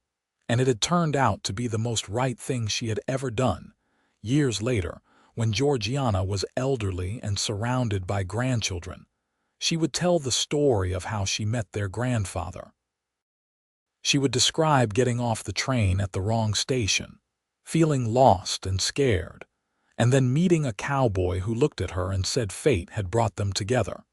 and it had turned out to be the most right thing she had ever done. Years later, when Georgiana was elderly and surrounded by grandchildren, she would tell the story of how she met their grandfather. She would describe getting off the train at the wrong station, feeling lost and scared, and then meeting a cowboy who looked at her and said fate had brought them together.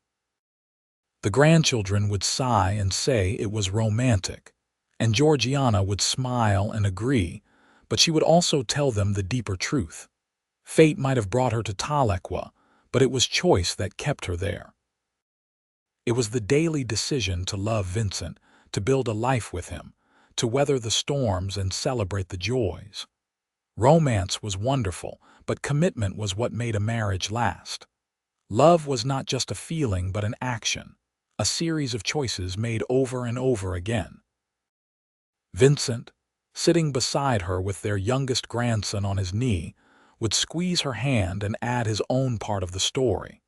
The grandchildren would sigh and say it was romantic, and Georgiana would smile and agree, but she would also tell them the deeper truth. Fate might have brought her to Tahlequah, but it was choice that kept her there. It was the daily decision to love Vincent, to build a life with him, to weather the storms and celebrate the joys. Romance was wonderful, but commitment was what made a marriage last. Love was not just a feeling but an action, a series of choices made over and over again. Vincent, sitting beside her with their youngest grandson on his knee, would squeeze her hand and add his own part of the story.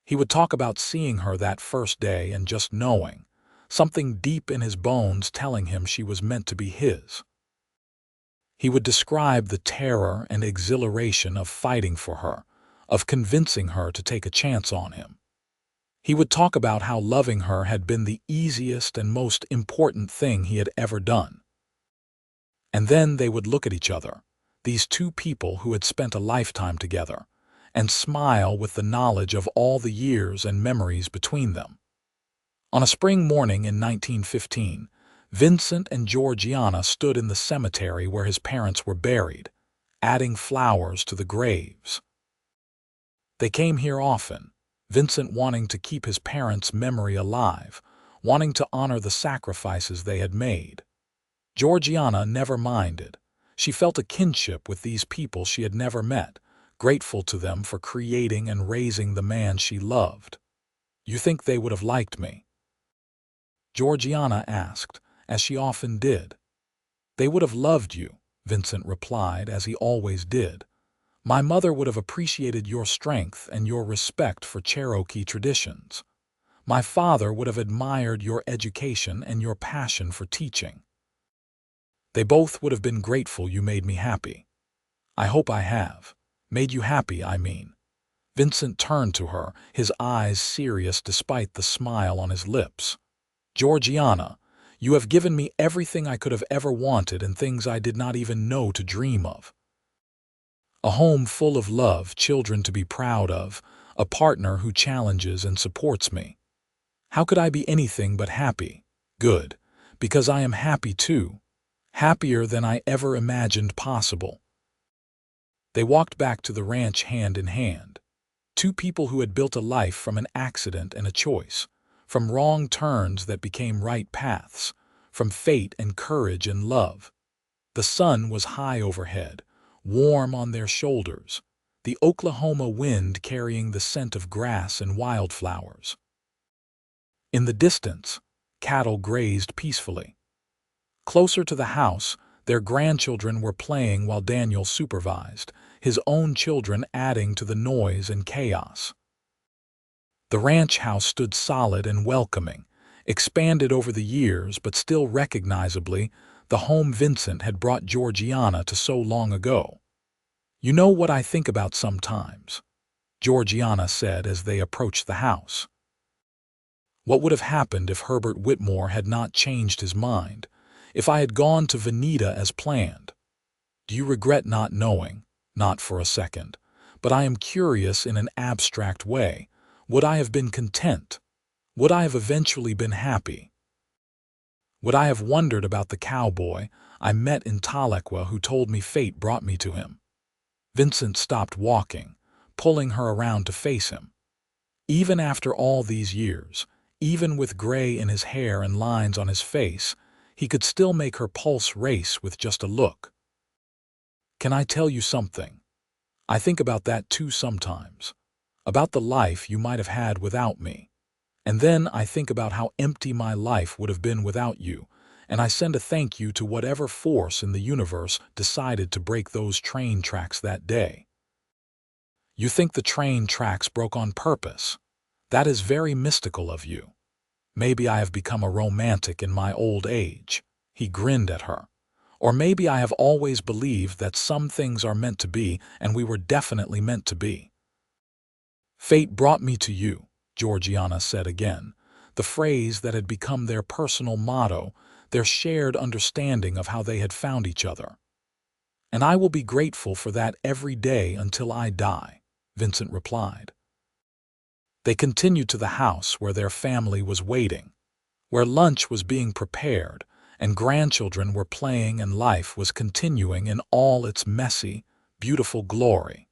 He would talk about seeing her that first day and just knowing, something deep in his bones telling him she was meant to be his. He would describe the terror and exhilaration of fighting for her, of convincing her to take a chance on him. He would talk about how loving her had been the easiest and most important thing he had ever done. And then they would look at each other, these two people who had spent a lifetime together, and smile with the knowledge of all the years and memories between them. On a spring morning in 1915, Vincent and Georgiana stood in the cemetery where his parents were buried, adding flowers to the graves. They came here often, Vincent wanting to keep his parents' memory alive, wanting to honor the sacrifices they had made. Georgiana never minded. She felt a kinship with these people she had never met, grateful to them for creating and raising the man she loved. "You think they would have liked me?" Georgiana asked, as she often did. "They would have loved you," Vincent replied, as he always did. "My mother would have appreciated your strength and your respect for Cherokee traditions. My father would have admired your education and your passion for teaching. They both would have been grateful you made me happy. I hope I have. Made you happy, I mean." Vincent turned to her, his eyes serious despite the smile on his lips. "Georgiana, you have given me everything I could have ever wanted and things I did not even know to dream of. A home full of love, children to be proud of, a partner who challenges and supports me. How could I be anything but happy? Good, because I am happy too. Happier than I ever imagined possible." They walked back to the ranch hand in hand. Two people who had built a life from an accident and a choice, from wrong turns that became right paths, from fate and courage and love. The sun was high overhead, warm on their shoulders, the Oklahoma wind carrying the scent of grass and wildflowers. In the distance, cattle grazed peacefully. Closer to the house, their grandchildren were playing while Daniel supervised, his own children adding to the noise and chaos. The ranch house stood solid and welcoming, expanded over the years but still recognizably the home Vincent had brought Georgiana to so long ago. "You know what I think about sometimes," Georgiana said as they approached the house. "What would have happened if Herbert Whitmore had not changed his mind, if I had gone to Vinita as planned? Do you regret not knowing? Not for a second. But I am curious in an abstract way. Would I have been content? Would I have eventually been happy? Would I have wondered about the cowboy I met in Tahlequah who told me fate brought me to him?" Vincent stopped walking, pulling her around to face him. Even after all these years, even with gray in his hair and lines on his face, he could still make her pulse race with just a look. "Can I tell you something? I think about that too sometimes. About the life you might have had without me. And then I think about how empty my life would have been without you, and I send a thank you to whatever force in the universe decided to break those train tracks that day." "You think the train tracks broke on purpose? That is very mystical of you. Maybe I have become a romantic in my old age." He grinned at her. "Or maybe I have always believed that some things are meant to be, and we were definitely meant to be." "Fate brought me to you," Georgiana said again, the phrase that had become their personal motto, their shared understanding of how they had found each other. "And I will be grateful for that every day until I die," Vincent replied. They continued to the house where their family was waiting, where lunch was being prepared, and grandchildren were playing and life was continuing in all its messy, beautiful glory.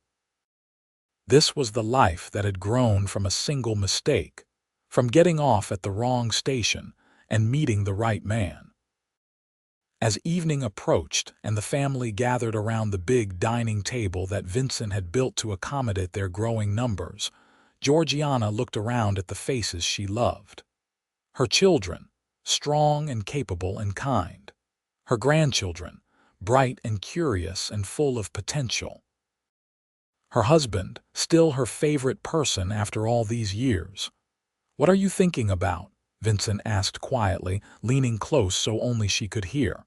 This was the life that had grown from a single mistake, from getting off at the wrong station and meeting the right man. As evening approached and the family gathered around the big dining table that Vincent had built to accommodate their growing numbers, Georgiana looked around at the faces she loved. Her children, strong and capable and kind. Her grandchildren, bright and curious and full of potential. Her husband, still her favorite person after all these years. "What are you thinking about?" Vincent asked quietly, leaning close so only she could hear.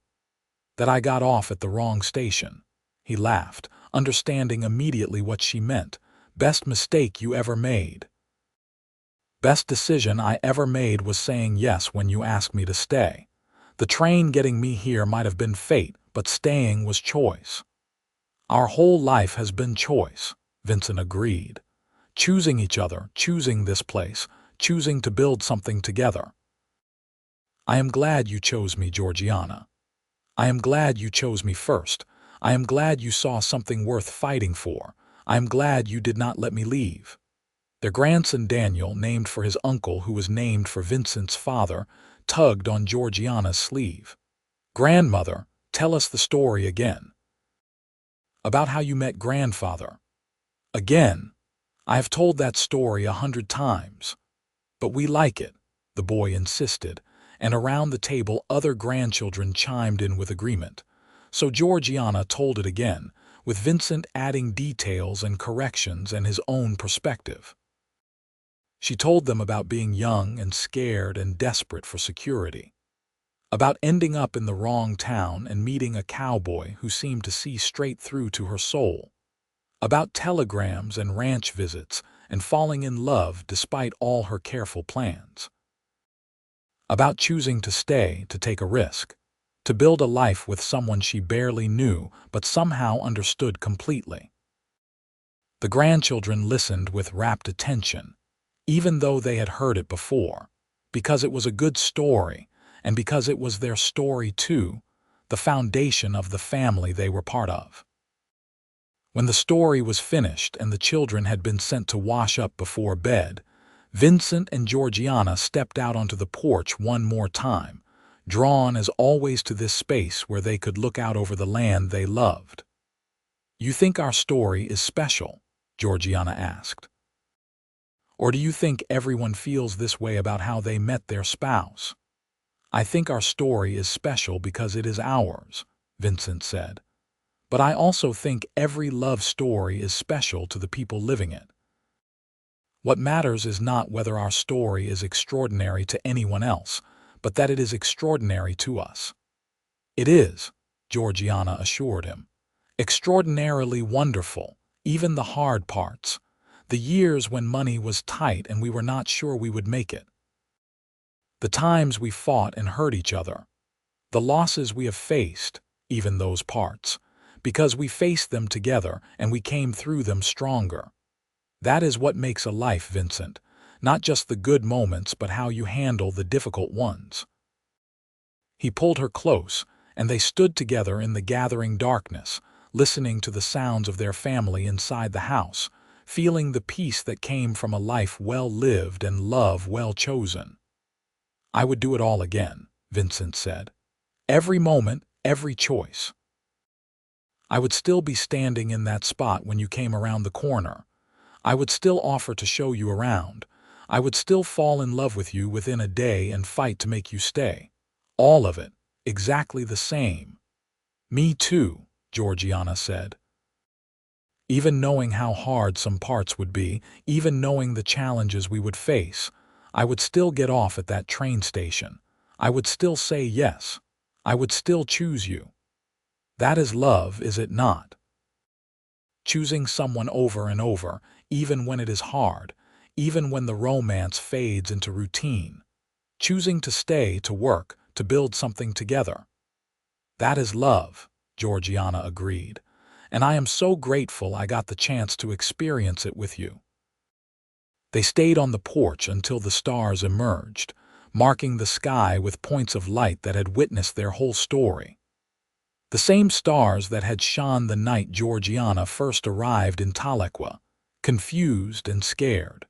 "That I got off at the wrong station." He laughed, understanding immediately what she meant. "Best mistake you ever made." "Best decision I ever made was saying yes when you asked me to stay. The train getting me here might have been fate, but staying was choice." "Our whole life has been choice," Vincent agreed. "Choosing each other, choosing this place, choosing to build something together." "I am glad you chose me, Georgiana. I am glad you chose me first. I am glad you saw something worth fighting for. I am glad you did not let me leave." Their grandson Daniel, named for his uncle who was named for Vincent's father, tugged on Georgiana's sleeve. "Grandmother, tell us the story again." "About how you met grandfather." "Again? I have told that story 100 times." "But we like it," the boy insisted, and around the table other grandchildren chimed in with agreement. So Georgiana told it again, with Vincent adding details and corrections and his own perspective. She told them about being young and scared and desperate for security. About ending up in the wrong town and meeting a cowboy who seemed to see straight through to her soul. About telegrams and ranch visits and falling in love despite all her careful plans. About choosing to stay, to take a risk, to build a life with someone she barely knew but somehow understood completely. The grandchildren listened with rapt attention, even though they had heard it before, because it was a good story, and because it was their story too, the foundation of the family they were part of. When the story was finished and the children had been sent to wash up before bed, Vincent and Georgiana stepped out onto the porch one more time, drawn as always to this space where they could look out over the land they loved. "You think our story is special?" Georgiana asked. "Or do you think everyone feels this way about how they met their spouse?" "I think our story is special because it is ours," Vincent said. "But I also think every love story is special to the people living it. What matters is not whether our story is extraordinary to anyone else, but that it is extraordinary to us." "It is," Georgiana assured him. "Extraordinarily wonderful, even the hard parts. The years when money was tight and we were not sure we would make it. The times we fought and hurt each other. The losses we have faced, even those parts, because we faced them together and we came through them stronger. That is what makes a life, Vincent, not just the good moments but how you handle the difficult ones." He pulled her close, and they stood together in the gathering darkness, listening to the sounds of their family inside the house, feeling the peace that came from a life well lived and love well chosen. "I would do it all again," Vincent said. "Every moment, every choice. I would still be standing in that spot when you came around the corner. I would still offer to show you around. I would still fall in love with you within a day and fight to make you stay. All of it, exactly the same." "Me too," Georgiana said. "Even knowing how hard some parts would be, even knowing the challenges we would face, I would still get off at that train station. I would still say yes. I would still choose you. That is love, is it not? Choosing someone over and over, even when it is hard, even when the romance fades into routine. Choosing to stay, to work, to build something together. That is love," Georgiana agreed. "And I am so grateful I got the chance to experience it with you." They stayed on the porch until the stars emerged, marking the sky with points of light that had witnessed their whole story. The same stars that had shone the night Georgiana first arrived in Tahlequah, confused and scared.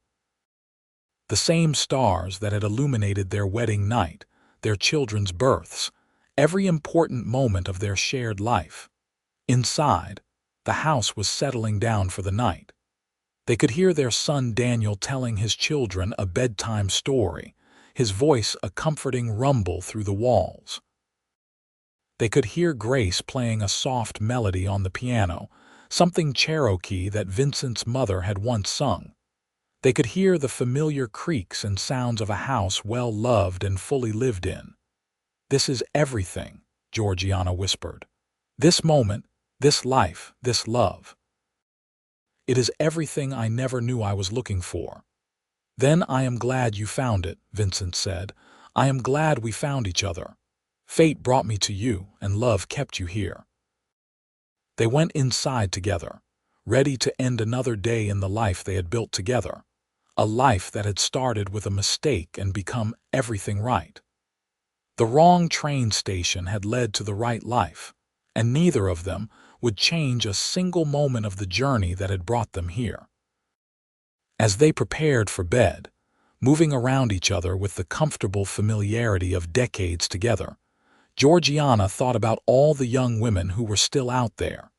The same stars that had illuminated their wedding night, their children's births, every important moment of their shared life. Inside, the house was settling down for the night. They could hear their son Daniel telling his children a bedtime story, his voice a comforting rumble through the walls. They could hear Grace playing a soft melody on the piano, something Cherokee that Vincent's mother had once sung. They could hear the familiar creaks and sounds of a house well loved and fully lived in. "This is everything," Georgiana whispered. "This moment, this life, this love. It is everything I never knew I was looking for." "Then I am glad you found it," Vincent said. "I am glad we found each other. Fate brought me to you, and love kept you here." They went inside together, ready to end another day in the life they had built together, a life that had started with a mistake and become everything right. The wrong train station had led to the right life, and neither of them would change a single moment of the journey that had brought them here. As they prepared for bed, moving around each other with the comfortable familiarity of decades together, Georgiana thought about all the young women who were still out there,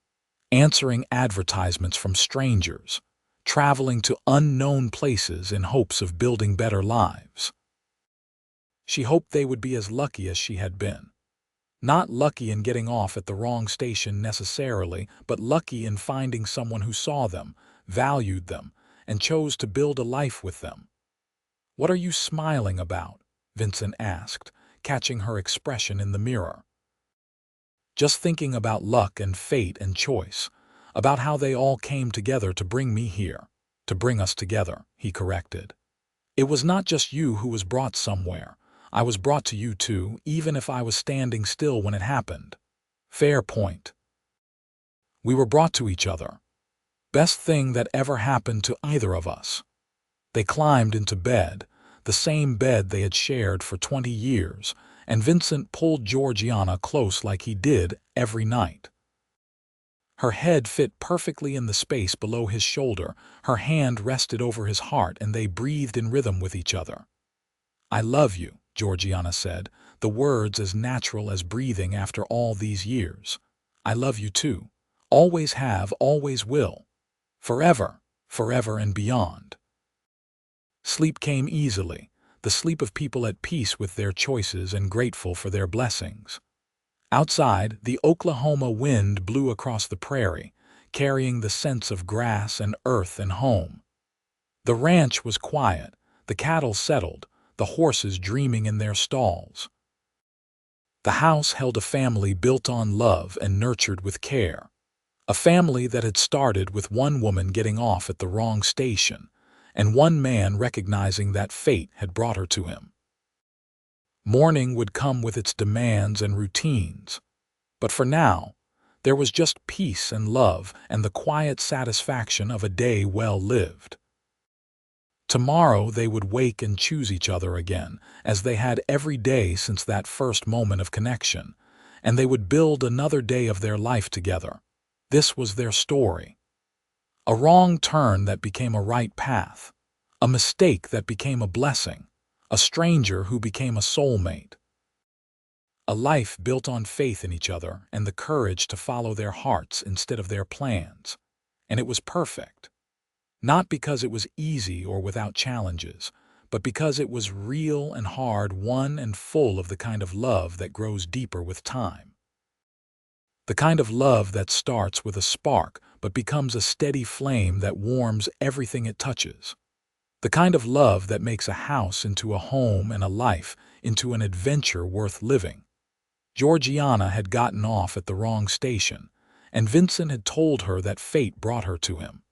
answering advertisements from strangers, traveling to unknown places in hopes of building better lives. She hoped they would be as lucky as she had been. Not lucky in getting off at the wrong station necessarily, but lucky in finding someone who saw them, valued them, and chose to build a life with them. "What are you smiling about?" Vincent asked, catching her expression in the mirror. "Just thinking about luck and fate and choice, about how they all came together to bring me here, to bring us together," he corrected. "It was not just you who was brought somewhere. I was brought to you too, even if I was standing still when it happened." "Fair point. We were brought to each other. Best thing that ever happened to either of us." They climbed into bed, the same bed they had shared for 20 years, and Vincent pulled Georgiana close like he did every night. Her head fit perfectly in the space below his shoulder, her hand rested over his heart, and they breathed in rhythm with each other. "I love you," Georgiana said, the words as natural as breathing after all these years. "I love you too. Always have, always will. Forever, forever and beyond." Sleep came easily, the sleep of people at peace with their choices and grateful for their blessings. Outside, the Oklahoma wind blew across the prairie, carrying the scents of grass and earth and home. The ranch was quiet, the cattle settled, the horses dreaming in their stalls. The house held a family built on love and nurtured with care. A family that had started with one woman getting off at the wrong station, and one man recognizing that fate had brought her to him. Morning would come with its demands and routines, but for now, there was just peace and love and the quiet satisfaction of a day well lived. Tomorrow they would wake and choose each other again, as they had every day since that first moment of connection, and they would build another day of their life together. This was their story. A wrong turn that became a right path, a mistake that became a blessing, a stranger who became a soulmate. A life built on faith in each other and the courage to follow their hearts instead of their plans. And it was perfect. Not because it was easy or without challenges, but because it was real and hard-won and full of the kind of love that grows deeper with time. The kind of love that starts with a spark but becomes a steady flame that warms everything it touches. The kind of love that makes a house into a home and a life into an adventure worth living. Georgiana had gotten off at the wrong station, and Vincent had told her that fate brought her to him.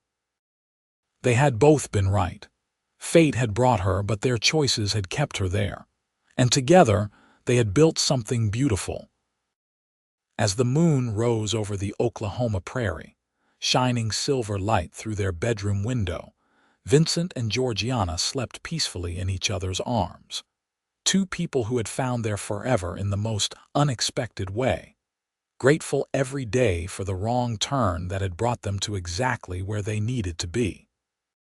They had both been right. Fate had brought her, but their choices had kept her there. And together, they had built something beautiful. As the moon rose over the Oklahoma prairie, shining silver light through their bedroom window, Vincent and Georgiana slept peacefully in each other's arms. Two people who had found their forever in the most unexpected way, grateful every day for the wrong turn that had brought them to exactly where they needed to be.